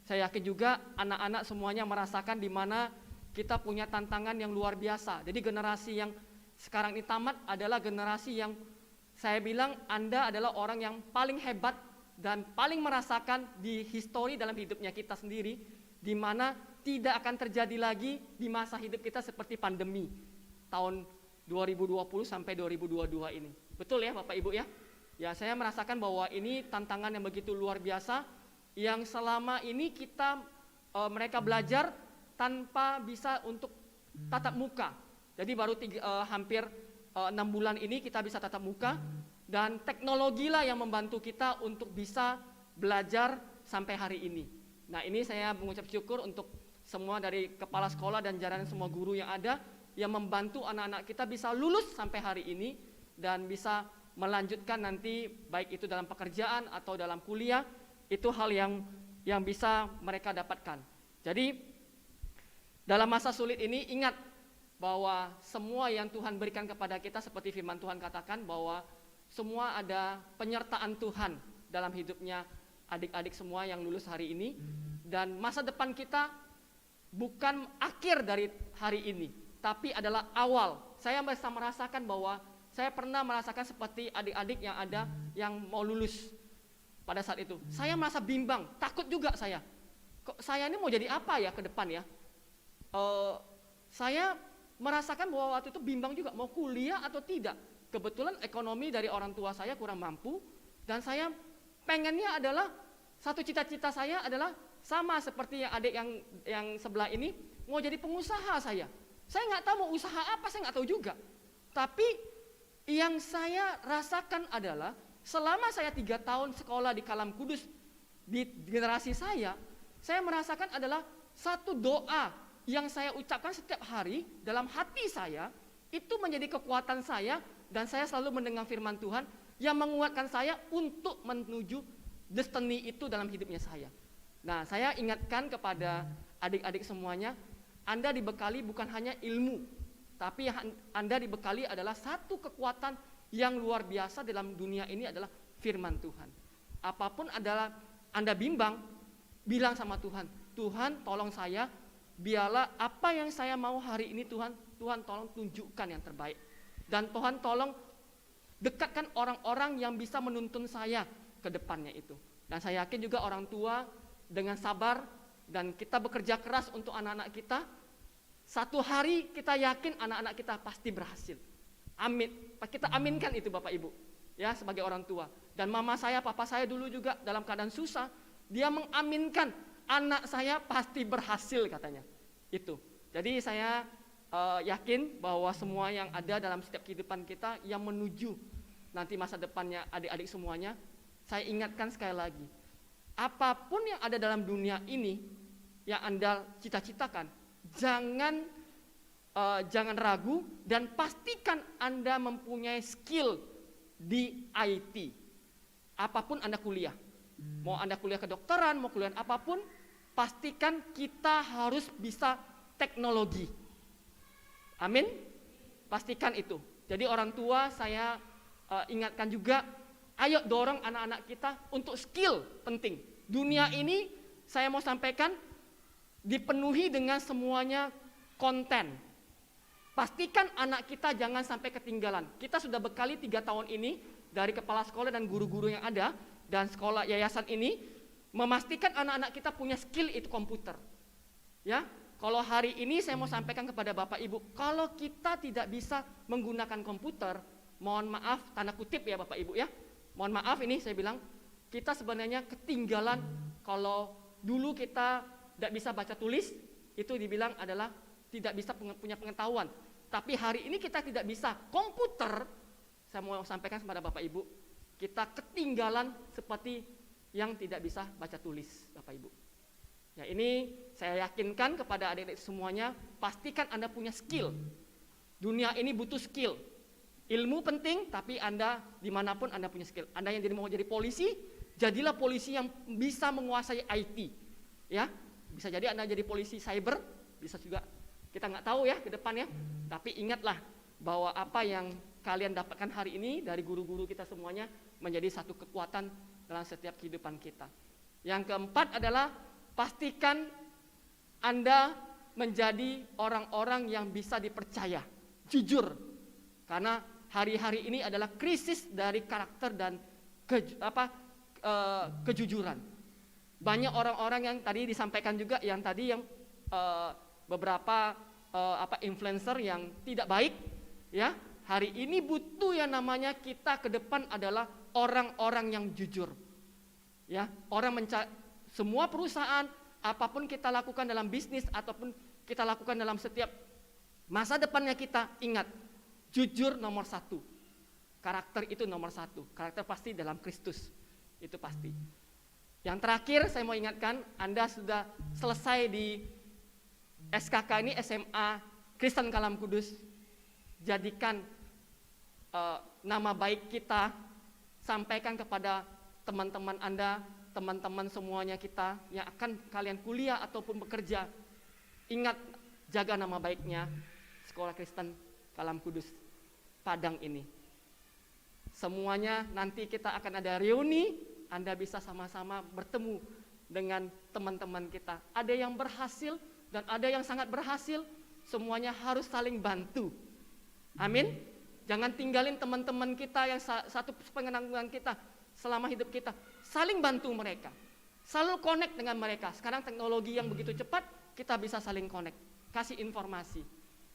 Saya yakin juga anak-anak semuanya merasakan di mana kita punya tantangan yang luar biasa. Jadi generasi yang sekarang ini tamat adalah generasi yang saya bilang Anda adalah orang yang paling hebat dan paling merasakan di histori dalam hidupnya kita sendiri, di mana tidak akan terjadi lagi di masa hidup kita seperti pandemi tahun 2020 sampai 2022 ini. Betul ya Bapak Ibu ya? Ya, saya merasakan bahwa ini tantangan yang begitu luar biasa yang selama ini mereka belajar tanpa bisa untuk tatap muka. Jadi baru hampir 6 bulan ini kita bisa tatap muka, dan teknologi lah yang membantu kita untuk bisa belajar sampai hari ini. Nah, ini saya mengucap syukur untuk semua dari kepala sekolah dan jajaran semua guru yang ada yang membantu anak-anak kita bisa lulus sampai hari ini dan bisa melanjutkan nanti baik itu dalam pekerjaan atau dalam kuliah. Itu hal yang bisa mereka dapatkan. Jadi dalam masa sulit ini ingat bahwa semua yang Tuhan berikan kepada kita seperti firman Tuhan katakan bahwa semua ada penyertaan Tuhan dalam hidupnya adik-adik semua yang lulus hari ini, dan masa depan kita bukan akhir dari hari ini, tapi adalah awal. Saya bisa merasakan bahwa saya pernah merasakan seperti adik-adik yang ada yang mau lulus pada saat itu. Saya merasa bimbang, takut juga saya. Kok saya ini mau jadi apa ya ke depan ya? Saya merasakan bahwa waktu itu bimbang juga mau kuliah atau tidak. Kebetulan ekonomi dari orang tua saya kurang mampu, dan saya pengennya adalah satu cita-cita saya adalah sama seperti yang adik yang sebelah ini, mau jadi pengusaha saya. Saya nggak tahu mau usaha apa, saya nggak tahu juga. Tapi yang saya rasakan adalah selama saya 3 tahun sekolah di Kalam Kudus di generasi saya merasakan adalah satu doa yang saya ucapkan setiap hari dalam hati saya, itu menjadi kekuatan saya, dan saya selalu mendengar firman Tuhan yang menguatkan saya untuk menuju destiny itu dalam hidupnya saya. Nah, saya ingatkan kepada adik-adik semuanya, Anda dibekali bukan hanya ilmu, tapi Anda dibekali adalah satu kekuatan yang luar biasa dalam dunia ini adalah firman Tuhan. Apapun adalah Anda bimbang, bilang sama Tuhan, Tuhan tolong saya, biarlah apa yang saya mau hari ini Tuhan tolong tunjukkan yang terbaik. Dan Tuhan tolong dekatkan orang-orang yang bisa menuntun saya ke depannya itu. Dan saya yakin juga orang tua dengan sabar dan kita bekerja keras untuk anak-anak kita, satu hari kita yakin anak-anak kita pasti berhasil. Amin. Kita aminkan itu Bapak Ibu, ya, sebagai orang tua. Dan mama saya, papa saya dulu juga dalam keadaan susah, dia mengaminkan anak saya pasti berhasil katanya. Itu. Jadi saya yakin bahwa semua yang ada dalam setiap kehidupan kita yang menuju nanti masa depannya adik-adik semuanya, saya ingatkan sekali lagi, apapun yang ada dalam dunia ini yang Anda cita-citakan, jangan ragu dan pastikan Anda mempunyai skill di IT. Apapun Anda kuliah, mau Anda kuliah kedokteran, mau kuliah apapun, pastikan kita harus bisa teknologi. Amin. Pastikan itu. Jadi orang tua saya ingatkan juga, ayo dorong anak-anak kita untuk skill penting. Dunia ini saya mau sampaikan dipenuhi dengan semuanya konten. Pastikan anak kita jangan sampai ketinggalan. Kita sudah bekali 3 tahun ini dari kepala sekolah dan guru-guru yang ada dan sekolah yayasan ini memastikan anak-anak kita punya skill itu komputer. Ya. Kalau hari ini saya mau sampaikan kepada Bapak Ibu, kalau kita tidak bisa menggunakan komputer, mohon maaf, tanda kutip ya Bapak Ibu ya, mohon maaf ini saya bilang, kita sebenarnya ketinggalan. Kalau dulu kita tidak bisa baca tulis, itu dibilang adalah tidak bisa punya pengetahuan. Tapi hari ini kita tidak bisa komputer, saya mau sampaikan kepada Bapak Ibu, kita ketinggalan seperti yang tidak bisa baca tulis Bapak Ibu. Ya, ini saya yakinkan kepada adik-adik semuanya, pastikan Anda punya skill. Dunia ini butuh skill. Ilmu penting, tapi Anda dimanapun Anda punya skill. Anda yang mau jadi polisi, jadilah polisi yang bisa menguasai IT. Ya, bisa jadi Anda jadi polisi cyber, bisa juga, kita nggak tahu ya ke depannya. Tapi ingatlah bahwa apa yang kalian dapatkan hari ini dari guru-guru kita semuanya menjadi satu kekuatan dalam setiap kehidupan kita. Yang keempat adalah pastikan Anda menjadi orang-orang yang bisa dipercaya, jujur. Karena hari-hari ini adalah krisis dari karakter dan kejujuran. Banyak orang-orang yang tadi disampaikan juga, yang beberapa influencer yang tidak baik, ya. Hari ini butuh yang namanya kita ke depan adalah orang-orang yang jujur. Ya, semua perusahaan, apapun kita lakukan dalam bisnis ataupun kita lakukan dalam setiap masa depannya, kita ingat, jujur nomor satu. Karakter itu nomor satu. Karakter pasti dalam Kristus, itu pasti. Yang terakhir saya mau ingatkan, Anda sudah selesai di SKK ini, SMA Kristen Kalam Kudus. Jadikan nama baik kita, sampaikan kepada teman-teman Anda, teman-teman semuanya kita yang akan kalian kuliah ataupun bekerja. Ingat, jaga nama baiknya Sekolah Kristen Kalam Kudus Padang ini. Semuanya nanti kita akan ada reuni, Anda bisa sama-sama bertemu dengan teman-teman kita. Ada yang berhasil dan ada yang sangat berhasil, semuanya harus saling bantu. Amin. Jangan tinggalin teman-teman kita yang satu pengenangan kita selama hidup kita. Saling bantu mereka, selalu connect dengan mereka. Sekarang teknologi yang begitu cepat, kita bisa saling connect, kasih informasi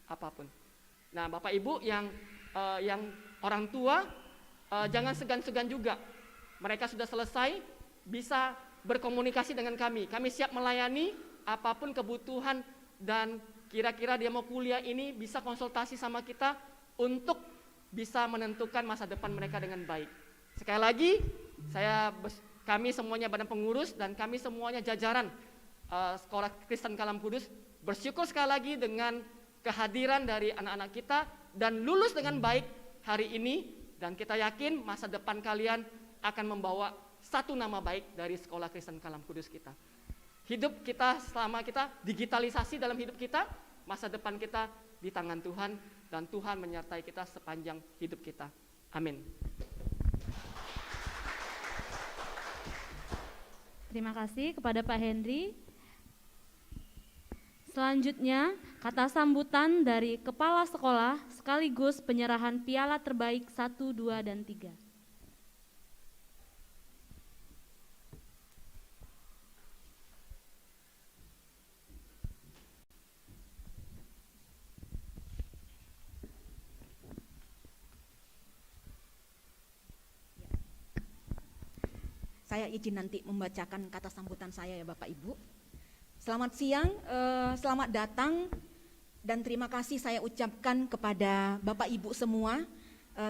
apapun. Nah, Bapak Ibu yang orang tua, jangan segan-segan juga. Mereka sudah selesai, bisa berkomunikasi dengan kami. Kami siap melayani apapun kebutuhan, dan kira-kira dia mau kuliah ini bisa konsultasi sama kita untuk bisa menentukan masa depan mereka dengan baik. Sekali lagi, kami semuanya badan pengurus dan kami semuanya jajaran Sekolah Kristen Kalam Kudus bersyukur sekali lagi dengan kehadiran dari anak-anak kita dan lulus dengan baik hari ini, dan kita yakin masa depan kalian akan membawa satu nama baik dari Sekolah Kristen Kalam Kudus kita. Hidup kita selama kita digitalisasi dalam hidup kita, masa depan kita di tangan Tuhan, dan Tuhan menyertai kita sepanjang hidup kita. Amin. Terima kasih kepada Pak Henry. Selanjutnya, kata sambutan dari Kepala Sekolah sekaligus penyerahan piala terbaik 1, 2, dan 3. Saya izin nanti membacakan kata sambutan saya ya Bapak Ibu. Selamat siang, selamat datang, dan terima kasih saya ucapkan kepada Bapak Ibu semua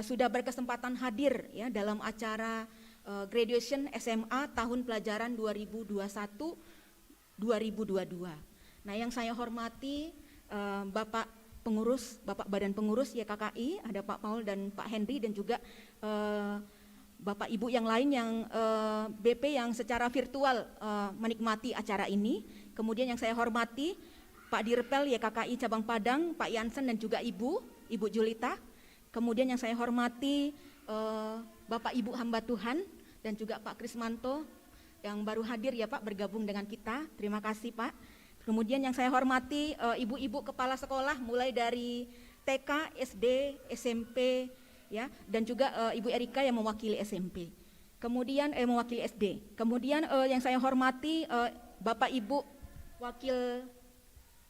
sudah berkesempatan hadir ya dalam acara graduation SMA tahun pelajaran 2021-2022. Nah, yang saya hormati Bapak pengurus, Bapak Badan Pengurus YKKI, ada Pak Paul dan Pak Henry, dan juga Bapak Ibu yang lain yang BP yang secara virtual menikmati acara ini. Kemudian yang saya hormati Pak Dirpel YKKI Cabang Padang, Pak Yansen, dan juga Ibu Julita. Kemudian yang saya hormati Bapak Ibu hamba Tuhan dan juga Pak Krismanto yang baru hadir ya Pak, bergabung dengan kita. Terima kasih Pak. Kemudian yang saya hormati ibu-ibu kepala sekolah mulai dari TK, SD, SMP, ya, dan juga Ibu Erika yang mewakili SMP. Kemudian mewakili SD. Kemudian yang saya hormati Bapak Ibu wakil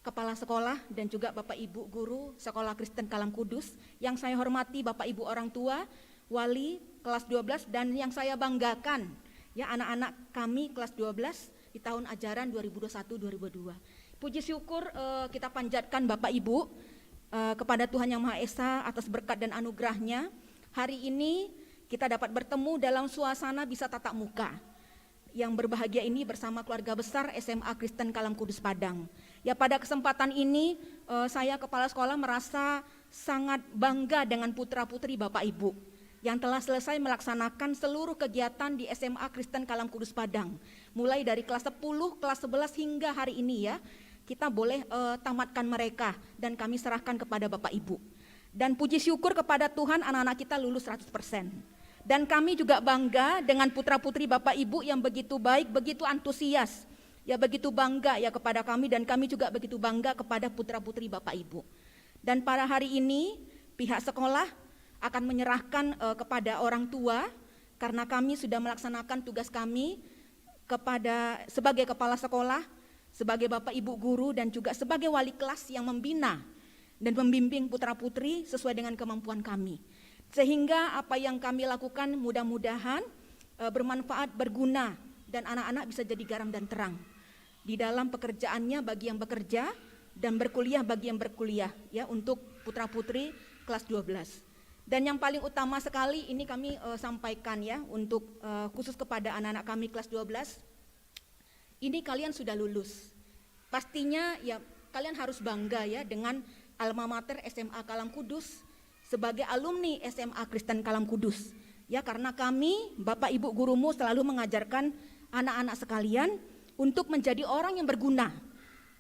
kepala sekolah dan juga Bapak Ibu guru Sekolah Kristen Kalam Kudus. Yang saya hormati Bapak Ibu orang tua, wali kelas 12, dan yang saya banggakan ya anak-anak kami kelas 12 di tahun ajaran 2021-2022. Puji syukur kita panjatkan Bapak Ibu kepada Tuhan Yang Maha Esa atas berkat dan anugerahnya. Hari ini kita dapat bertemu dalam suasana bisa tatap muka. Yang berbahagia ini bersama keluarga besar SMA Kristen Kalam Kudus Padang. Ya, pada kesempatan ini saya kepala sekolah merasa sangat bangga dengan putra-putri Bapak Ibu yang telah selesai melaksanakan seluruh kegiatan di SMA Kristen Kalam Kudus Padang. Mulai dari kelas 10, kelas 11 hingga hari ini ya, kita boleh tamatkan mereka dan kami serahkan kepada Bapak Ibu. Dan puji syukur kepada Tuhan anak-anak kita lulus 100%. Dan kami juga bangga dengan putra-putri Bapak Ibu yang begitu baik, begitu antusias, ya begitu bangga ya kepada kami, dan kami juga begitu bangga kepada putra-putri Bapak Ibu. Dan pada hari ini pihak sekolah akan menyerahkan kepada orang tua, karena kami sudah melaksanakan tugas kami kepada sebagai kepala sekolah, sebagai Bapak Ibu guru, dan juga sebagai wali kelas yang membina dan membimbing putra-putri sesuai dengan kemampuan kami. Sehingga apa yang kami lakukan mudah-mudahan bermanfaat, berguna, dan anak-anak bisa jadi garam dan terang di dalam pekerjaannya bagi yang bekerja dan berkuliah bagi yang berkuliah ya, untuk putra-putri kelas 12. Dan yang paling utama sekali ini kami sampaikan ya, untuk khusus kepada anak-anak kami kelas 12. Ini kalian sudah lulus. Pastinya ya kalian harus bangga ya dengan alma mater SMA Kalam Kudus sebagai alumni SMA Kristen Kalam Kudus. Ya, karena kami, Bapak Ibu gurumu selalu mengajarkan anak-anak sekalian untuk menjadi orang yang berguna.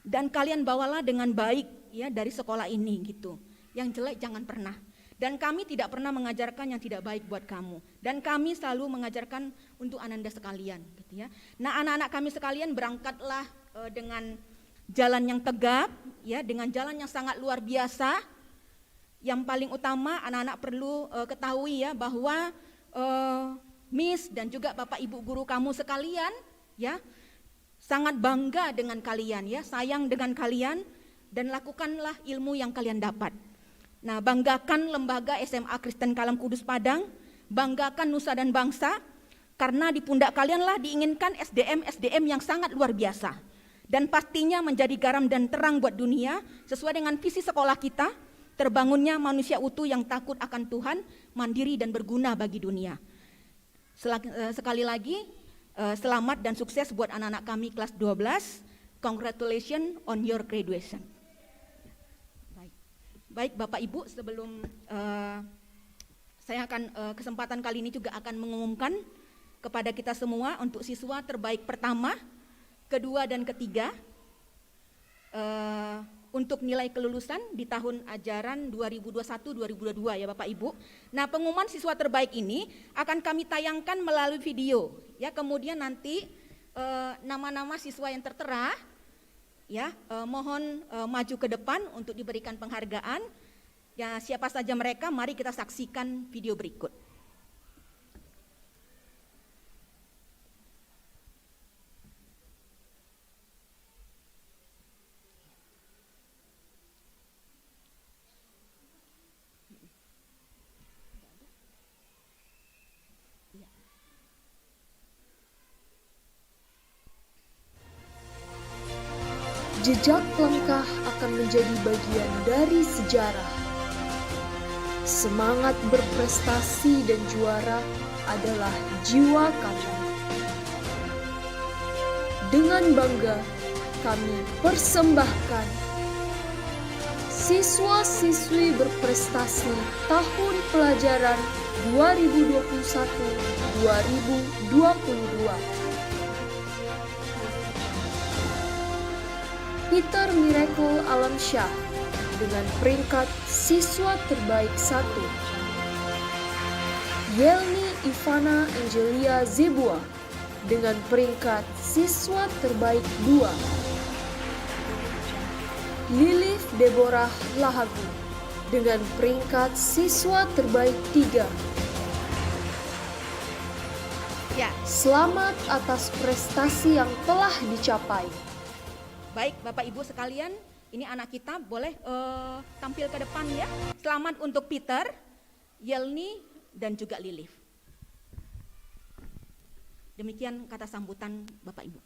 Dan kalian bawalah dengan baik ya dari sekolah ini gitu. Yang jelek jangan pernah. Dan kami tidak pernah mengajarkan yang tidak baik buat kamu. Dan kami selalu mengajarkan untuk ananda sekalian gitu ya. Nah, anak-anak kami sekalian berangkatlah dengan jalan yang tegap ya, dengan jalan yang sangat luar biasa. Yang paling utama anak-anak perlu ketahui ya bahwa Miss dan juga Bapak Ibu guru kamu sekalian ya sangat bangga dengan kalian ya, sayang dengan kalian, dan lakukanlah ilmu yang kalian dapat. Nah, banggakan lembaga SMA Kristen Kalam Kudus Padang, banggakan nusa dan bangsa, karena di pundak kalianlah diinginkan SDM yang sangat luar biasa. Dan pastinya menjadi garam dan terang buat dunia sesuai dengan visi sekolah kita, terbangunnya manusia utuh yang takut akan Tuhan, mandiri dan berguna bagi dunia. Sekali lagi, selamat dan sukses buat anak-anak kami kelas 12. Congratulations on your graduation. Baik Bapak Ibu, sebelum saya akan kesempatan kali ini juga akan mengumumkan kepada kita semua untuk siswa terbaik pertama, kedua dan ketiga untuk nilai kelulusan di tahun ajaran 2021-2022 ya Bapak Ibu. Nah, pengumuman siswa terbaik ini akan kami tayangkan melalui video ya, kemudian nanti nama-nama siswa yang tertera ya mohon maju ke depan untuk diberikan penghargaan. Ya, siapa saja mereka, mari kita saksikan video berikut. Jejak langkah akan menjadi bagian dari sejarah. Semangat berprestasi dan juara adalah jiwa kami. Dengan bangga, kami persembahkan siswa-siswi berprestasi tahun pelajaran 2021-2022. Peter Miracle Alamsyah dengan peringkat siswa terbaik 1. Yelni Ivana Angelia Zebua dengan peringkat siswa terbaik 2. Lilith Deborah Lahagu dengan peringkat siswa terbaik 3. Ya, selamat atas prestasi yang telah dicapai. Baik Bapak Ibu sekalian, ini anak kita boleh tampil ke depan ya. Selamat untuk Peter, Yelni, dan juga Lilith. Demikian kata sambutan Bapak Ibu.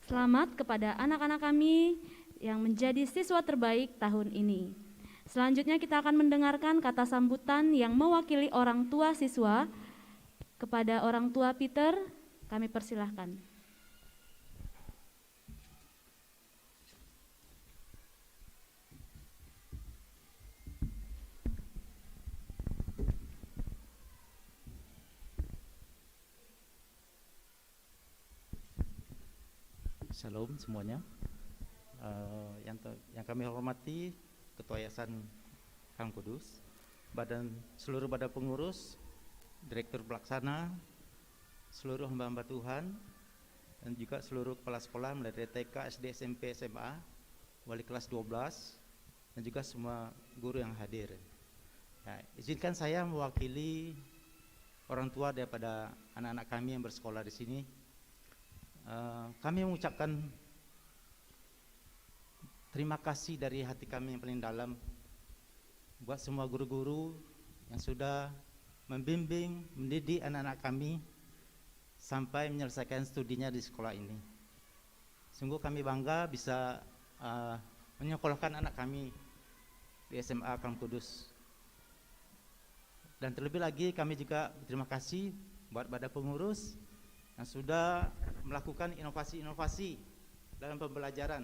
Selamat kepada anak-anak kami yang menjadi siswa terbaik tahun ini. Selanjutnya kita akan mendengarkan kata sambutan yang mewakili orang tua siswa. Kepada orang tua Peter, kami persilahkan. Shalom semuanya. Yang kami hormati Ketua Yayasan Kang Kudus, seluruh badan pengurus, Direktur Pelaksana, seluruh hamba-hamba Tuhan, dan juga seluruh kepala sekolah mulai dari TK, SD, SMP, SMA, wali kelas 12, dan juga semua guru yang hadir. Nah, izinkan saya mewakili orang tua daripada anak-anak kami yang bersekolah di sini. Kami mengucapkan terima kasih dari hati kami yang paling dalam buat semua guru-guru yang sudah membimbing, mendidik anak-anak kami sampai menyelesaikan studinya di sekolah ini. Sungguh kami bangga bisa menyekolahkan anak kami di SMA Kang Kudus. Dan terlebih lagi kami juga berterima kasih buat badan pengurus yang sudah melakukan inovasi-inovasi dalam pembelajaran,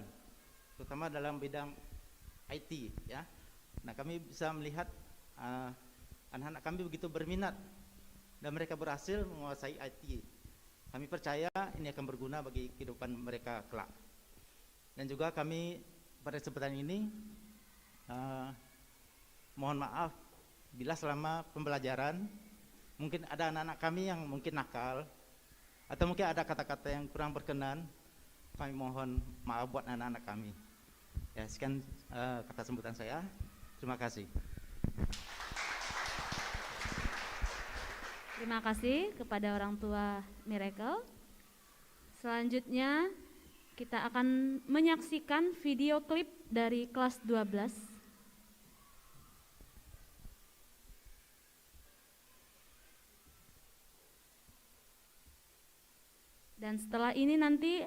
terutama dalam bidang IT, ya. Nah, kami bisa melihat anak-anak kami begitu berminat dan mereka berhasil menguasai IT. Kami percaya ini akan berguna bagi kehidupan mereka kelak. Dan juga kami pada kesempatan ini mohon maaf bila selama pembelajaran mungkin ada anak-anak kami yang mungkin nakal atau mungkin ada kata-kata yang kurang berkenan. Kami mohon maaf buat anak-anak kami. Ya, sekian kata sambutan saya. Terima kasih. Terima kasih kepada orang tua Miracle. Selanjutnya kita akan menyaksikan video klip dari kelas 12. Dan setelah ini nanti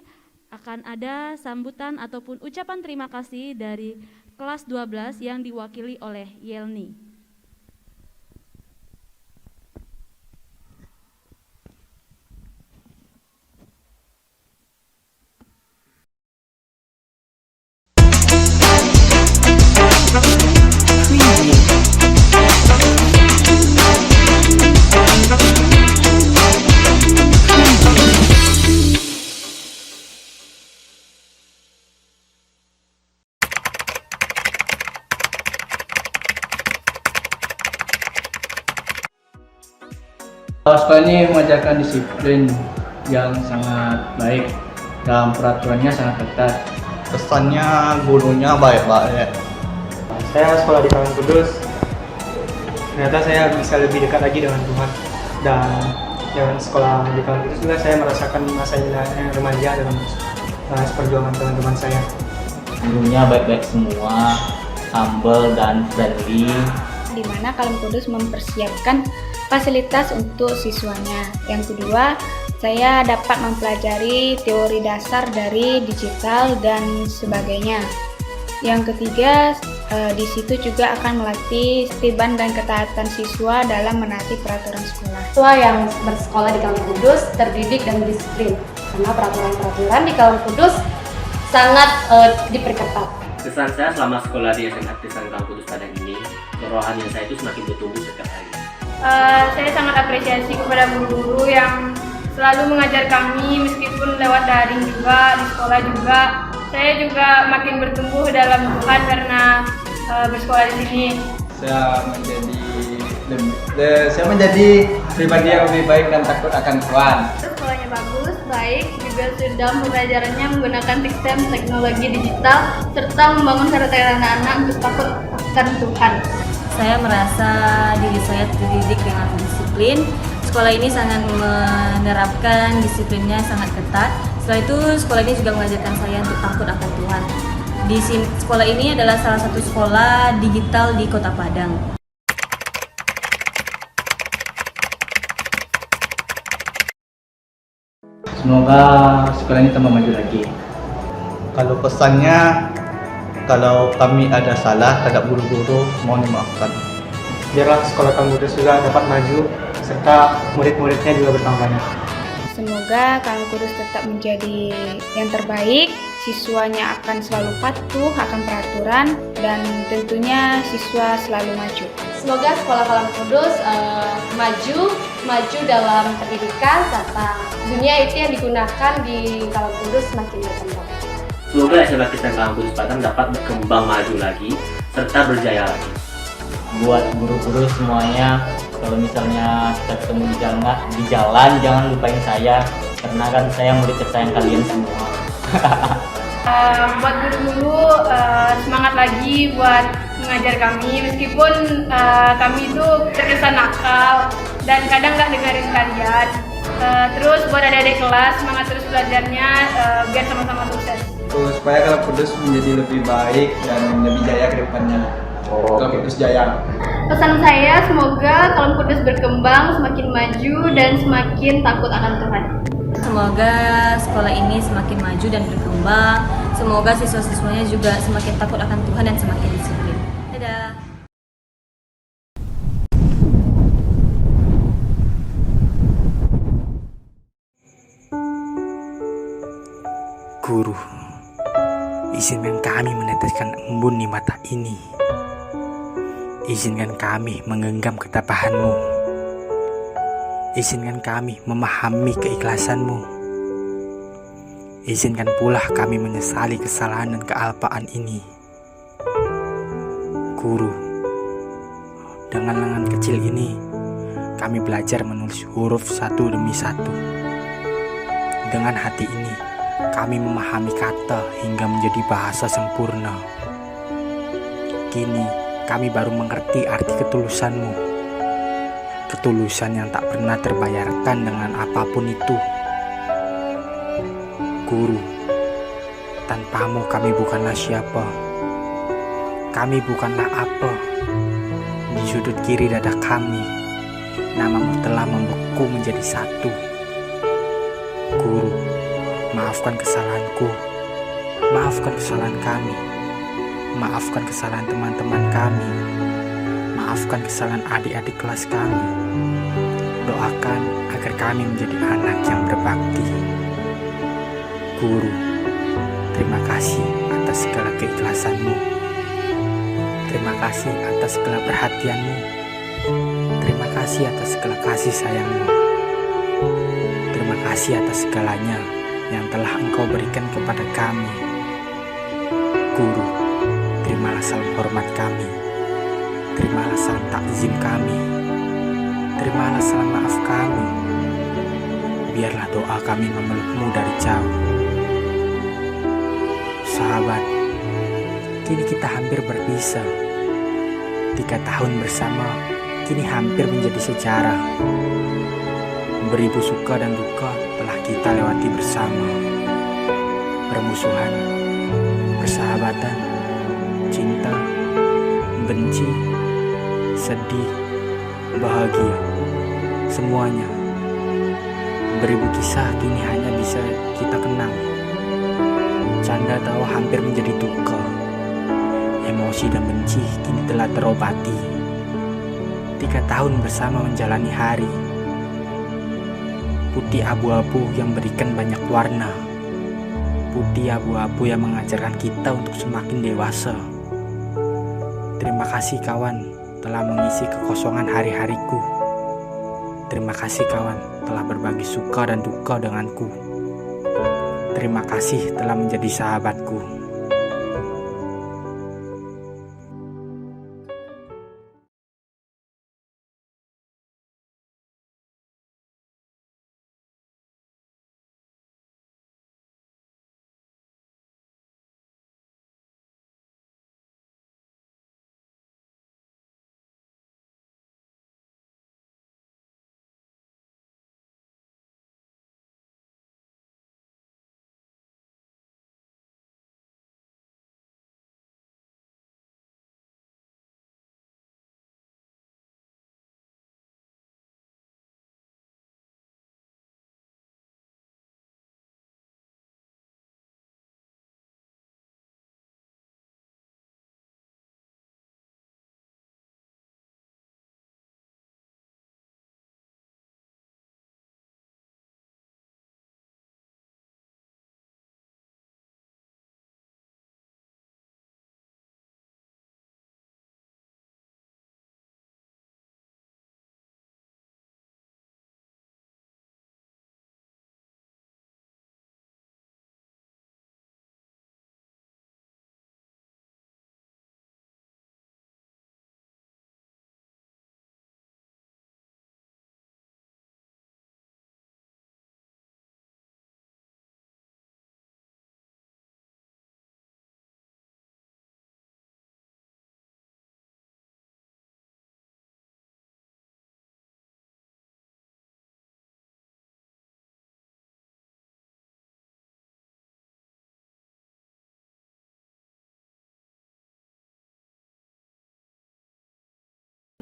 akan ada sambutan ataupun ucapan terima kasih dari kelas 12 yang diwakili oleh Yelni. Sekolah ini mengajarkan disiplin yang sangat baik dan peraturannya sangat ketat. Kesannya gurunya baik-baik. Saya sekolah di Kang Kudus, ternyata saya bisa lebih dekat lagi dengan Tuhan. Dan dengan sekolah di Kang Kudus juga saya merasakan masa remaja dalam perjuangan teman-teman saya. Gurunya baik-baik semua, humble dan friendly. Di mana Kang Kudus mempersiapkan fasilitas untuk siswanya. Yang kedua, saya dapat mempelajari teori dasar dari digital dan sebagainya. Yang ketiga, di situ juga akan melatih ketiban dan ketaatan siswa dalam menaati peraturan sekolah. Siswa yang bersekolah di Kang Kudus terdidik dan disiplin karena peraturan-peraturan di Kang Kudus sangat diperketat. Kesan saya selama sekolah di SMA Kristen Kang Kudus Padang ini, kerohanian saya itu semakin bertumbuh setiap hari. Saya sangat apresiasi kepada guru-guru yang selalu mengajar kami meskipun lewat daring juga, di sekolah juga. Saya juga makin bertumbuh dalam Tuhan karena bersekolah di sini. Saya menjadi pribadi yang lebih baik dan takut akan Tuhan. Sekolahnya bagus, baik, juga sudah pembelajarannya menggunakan sistem teknologi digital serta membangun karakter anak-anak untuk takut akan Tuhan. Saya merasa diri saya terdidik dengan disiplin. Sekolah ini sangat menerapkan disiplinnya sangat ketat. Setelah itu, sekolah ini juga mengajarkan saya untuk takut akan Tuhan. Di sekolah ini adalah salah satu sekolah digital di Kota Padang. Semoga sekolah ini tambah maju lagi. Kalau pesannya, kalau kami ada salah terhadap guru-guru, mohon dimaafkan. Biarlah sekolah Kalam Kudus juga dapat maju serta murid-muridnya juga bertambah banyak. Semoga Kalam Kudus tetap menjadi yang terbaik, siswanya akan selalu patuh akan peraturan, dan tentunya siswa selalu maju. Semoga sekolah Kalam Kudus maju dalam pendidikan serta dunia IT yang digunakan di Kalam Kudus semakin berkembang. Semoga SMA Kristen Kalam Kudus Padang dapat berkembang maju lagi serta berjaya lagi. Buat guru-guru semuanya, kalau misalnya kita ketemu di jalan jangan lupain saya, karena kan saya murid tersayang kalian semua. Buat guru-guru, semangat lagi buat mengajar kami, meskipun kami itu terkesan nakal dan kadang nggak dengerin kalian. Terus buat adik-adik kelas, semangat terus belajarnya biar sama-sama sukses. Supaya Kalam Kudus menjadi lebih baik dan lebih jaya ke depannya. Kalam Kudus jaya. Pesan saya, semoga Kalam Kudus berkembang, semakin maju dan semakin takut akan Tuhan. Semoga sekolah ini semakin maju dan berkembang. Semoga siswa-siswanya juga semakin takut akan Tuhan dan semakin disiplin. Dadah. Guru, izinkan kami meneteskan embun di mata ini. Izinkan kami menggenggam ketabahan-Mu. Izinkan kami memahami keikhlasan-Mu. Izinkan pula kami menyesali kesalahan dan kealpaan ini. Guru, dengan lengan kecil ini, kami belajar menulis huruf satu demi satu. Dengan hati ini, kami memahami kata hingga menjadi bahasa sempurna. Kini, kami baru mengerti arti ketulusan-Mu. Ketulusan yang tak pernah terbayarkan dengan apapun itu. Guru, tanpa-Mu kami bukanlah siapa. Kami bukanlah apa. Di sudut kiri dada kami, nama-Mu telah membeku menjadi satu. Guru, maafkan kesalahanku. Maafkan kesalahan kami. Maafkan kesalahan teman-teman kami. Maafkan kesalahan adik-adik kelas kami. Doakan agar kami menjadi anak yang berbakti. Guru, terima kasih atas segala keikhlasan-Mu. Terima kasih atas segala perhatian-Mu. Terima kasih atas segala kasih sayang-Mu. Terima kasih atas segalanya yang telah Engkau berikan kepada kami. Guru, terimalah salam hormat kami. Terimalah salam takzim kami. Terimalah salam maaf kami. Biarlah doa kami memeluk-Mu dari jauh. Sahabat, kini kita hampir berpisah. 3 tahun bersama kini hampir menjadi sejarah. Beribu suka dan duka telah kita lewati bersama. Permusuhan, persahabatan, cinta, benci, sedih, bahagia, semuanya. Beribu kisah kini hanya bisa kita kenang. Canda tawa hampir menjadi duka. Emosi dan benci kini telah terobati. 3 tahun bersama menjalani hari. Putih abu-abu yang berikan banyak warna. Putih abu-abu yang mengajarkan kita untuk semakin dewasa. Terima kasih kawan telah mengisi kekosongan hari-hariku. Terima kasih kawan telah berbagi suka dan duka denganku. Terima kasih telah menjadi sahabatku.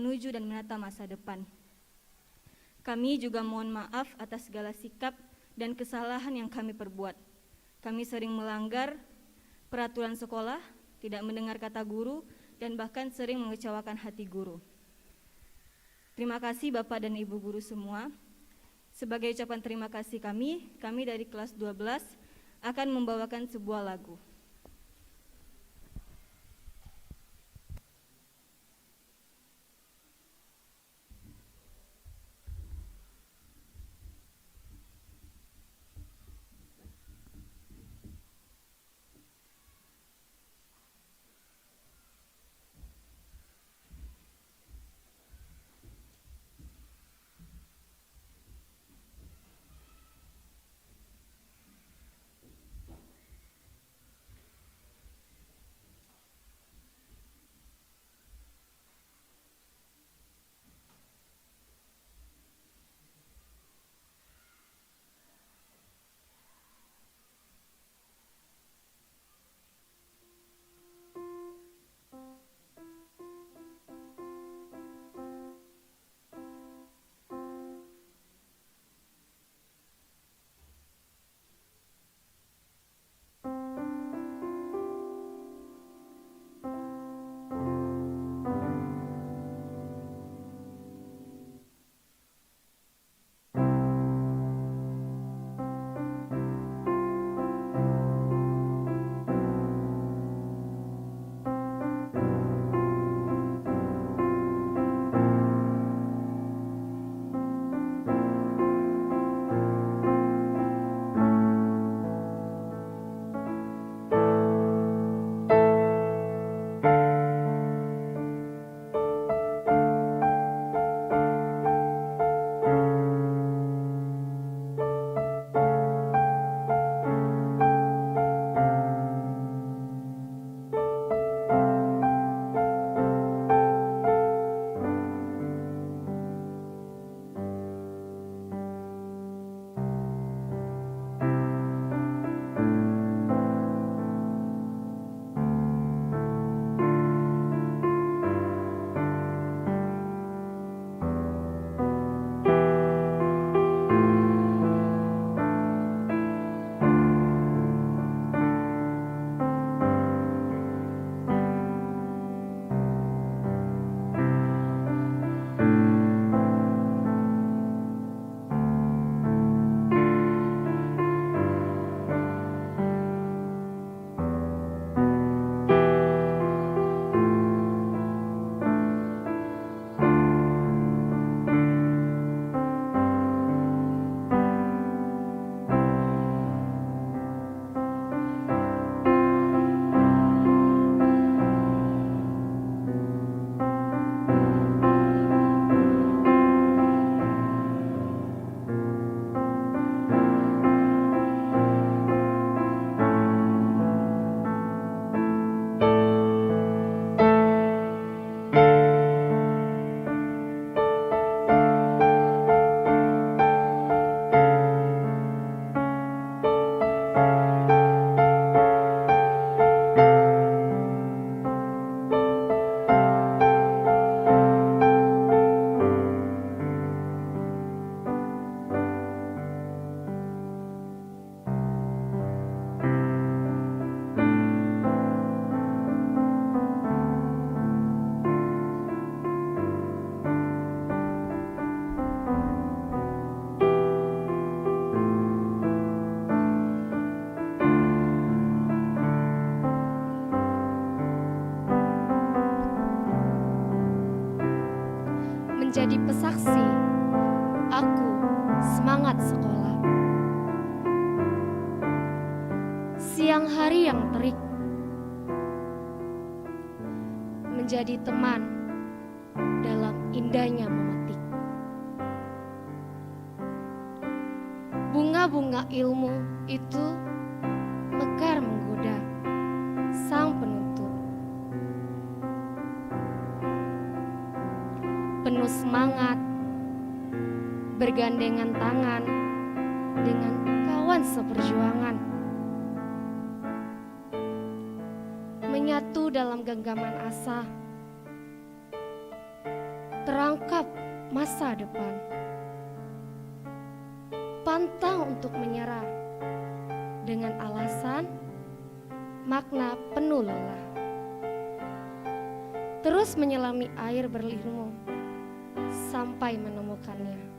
menuju dan menata masa depan. Kami juga mohon maaf atas segala sikap dan kesalahan yang kami perbuat. Kami sering melanggar peraturan sekolah, tidak mendengar kata guru, dan bahkan sering mengecewakan hati guru. Terima kasih Bapak dan Ibu guru semua. Sebagai ucapan terima kasih kami dari kelas 12 akan membawakan sebuah lagu. menjadi pesaksi, aku semangat sekolah. Siang hari yang terik, menjadi teman dalam indahnya memetik. Bunga-bunga ilmu itu mekar menggoda sang penuntut. Penuh semangat, bergandengan tangan dengan kawan seperjuangan, menyatu dalam genggaman asa, kerangkap masa depan. Pantang untuk menyerah dengan alasan makna penuh lelah. Terus menyelami air berlimu sampai menemukannya.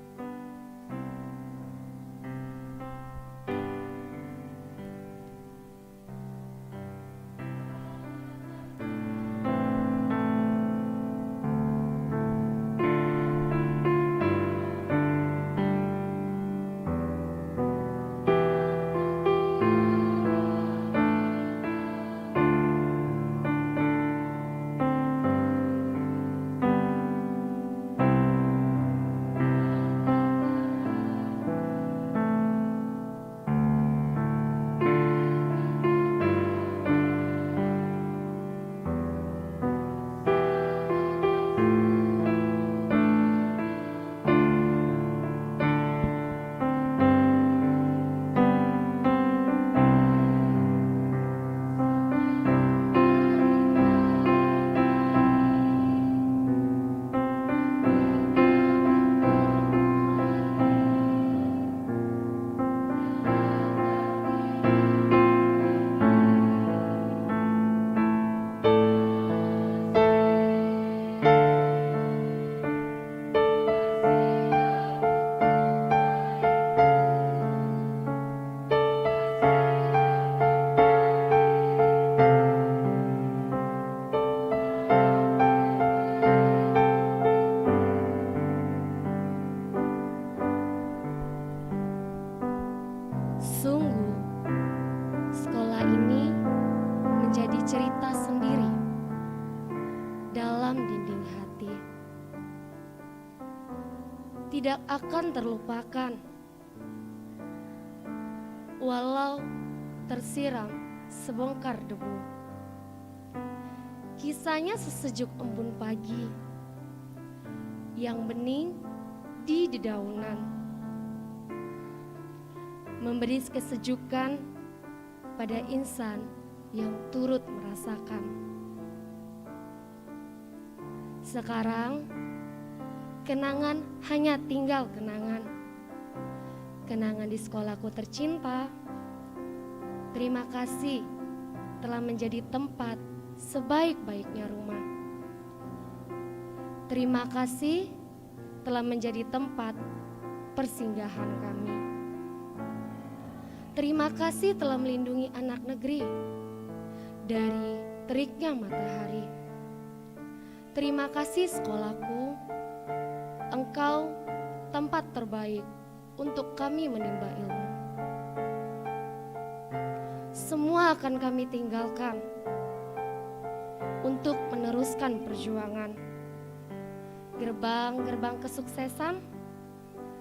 Sungguh, sekolah ini menjadi cerita sendiri dalam dinding hati. Tidak akan terlupakan, walau tersiram sebongkar debu. Kisahnya sesejuk embun pagi yang bening di dedaunan, memberi kesejukan pada insan yang turut merasakan. Sekarang, kenangan hanya tinggal kenangan. Kenangan di sekolahku tercinta. Terima kasih telah menjadi tempat sebaik-baiknya rumah. Terima kasih telah menjadi tempat persinggahan kami. Terima kasih telah melindungi anak negeri dari teriknya matahari. Terima kasih sekolahku, engkau tempat terbaik untuk kami menimba ilmu. Semua akan kami tinggalkan untuk meneruskan perjuangan. Gerbang-gerbang kesuksesan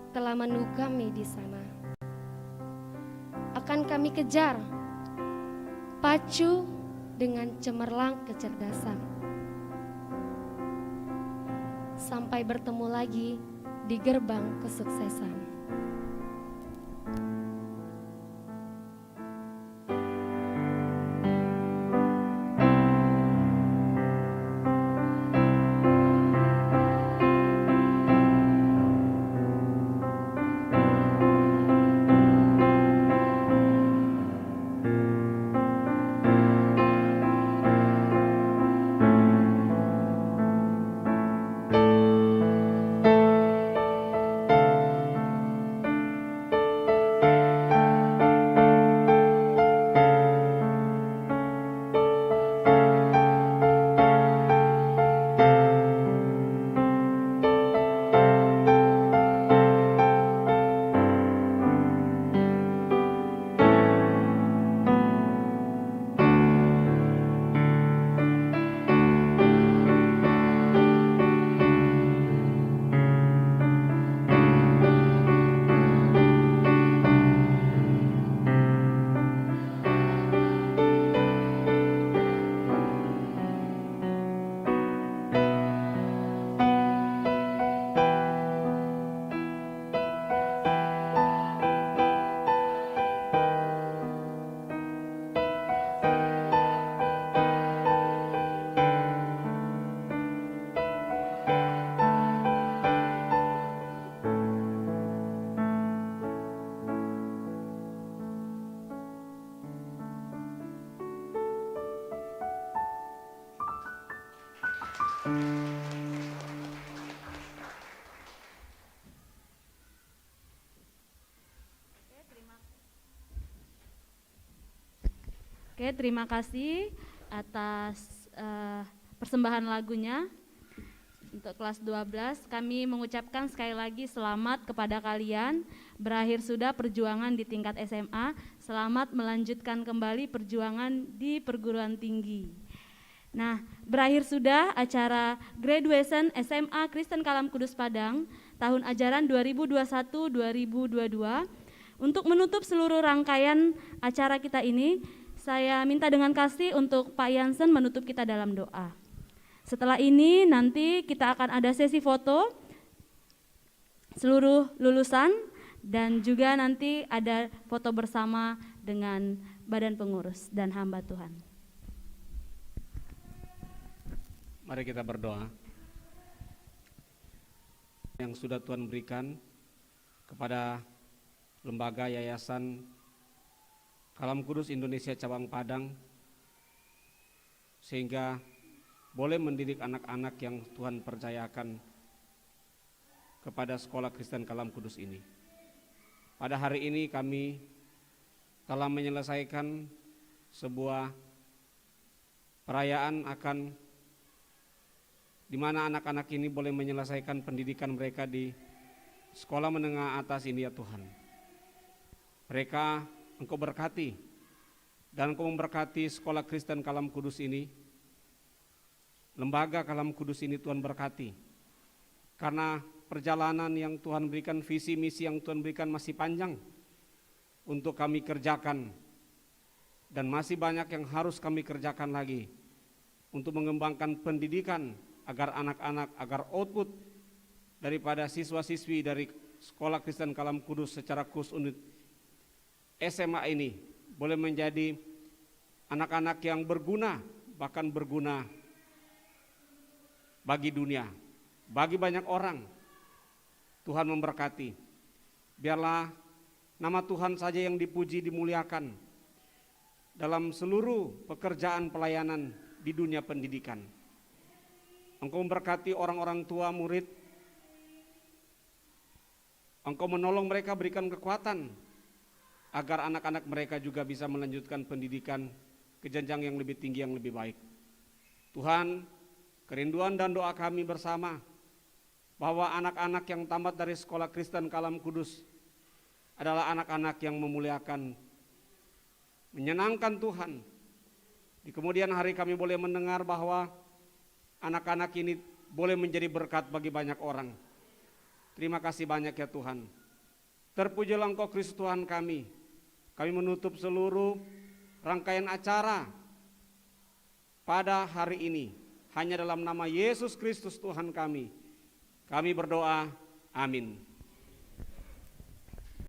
telah menunggu kami di sana. Akan kami kejar, pacu dengan cemerlang kecerdasan. Sampai bertemu lagi di gerbang kesuksesan. Oke, terima kasih atas persembahan lagunya. Untuk kelas 12, kami mengucapkan sekali lagi selamat kepada kalian. Berakhir sudah perjuangan di tingkat SMA, selamat melanjutkan kembali perjuangan di perguruan tinggi. Nah, berakhir sudah acara graduation SMA Kristen Kalam Kudus Padang tahun ajaran 2021-2022. Untuk menutup seluruh rangkaian acara kita ini, saya minta dengan kasih untuk Pak Jansen menutup kita dalam doa. Setelah ini nanti kita akan ada sesi foto seluruh lulusan dan juga nanti ada foto bersama dengan badan pengurus dan hamba Tuhan. Mari kita berdoa. Yang sudah Tuhan berikan kepada lembaga Yayasan Kalam Kudus Indonesia Cabang Padang, sehingga boleh mendidik anak-anak yang Tuhan percayakan kepada Sekolah Kristen Kalam Kudus ini. Pada hari ini kami telah menyelesaikan sebuah perayaan akan di mana anak-anak ini boleh menyelesaikan pendidikan mereka di sekolah menengah atas ini ya Tuhan. Mereka Engkau berkati dan Engkau memberkati Sekolah Kristen Kalam Kudus ini. Lembaga Kalam Kudus ini Tuhan berkati, karena perjalanan yang Tuhan berikan, visi misi yang Tuhan berikan masih panjang untuk kami kerjakan, dan masih banyak yang harus kami kerjakan lagi untuk mengembangkan pendidikan agar anak-anak, agar output daripada siswa-siswi dari Sekolah Kristen Kalam Kudus secara khusus unit SMA ini boleh menjadi anak-anak yang berguna, bahkan berguna bagi dunia, bagi banyak orang. Tuhan memberkati. Biarlah nama Tuhan saja yang dipuji, dimuliakan dalam seluruh pekerjaan pelayanan di dunia pendidikan. Engkau memberkati orang-orang tua murid. Engkau menolong mereka, berikan kekuatan agar anak-anak mereka juga bisa melanjutkan pendidikan ke jenjang yang lebih tinggi, yang lebih baik. Tuhan, kerinduan dan doa kami bersama bahwa anak-anak yang tamat dari Sekolah Kristen Kalam Kudus adalah anak-anak yang memuliakan, menyenangkan Tuhan. Di kemudian hari kami boleh mendengar bahwa anak-anak ini boleh menjadi berkat bagi banyak orang. Terima kasih banyak ya Tuhan. Terpujilah Engkau Kristus Tuhan kami. Kami menutup seluruh rangkaian acara pada hari ini hanya dalam nama Yesus Kristus Tuhan kami. Kami berdoa, amin.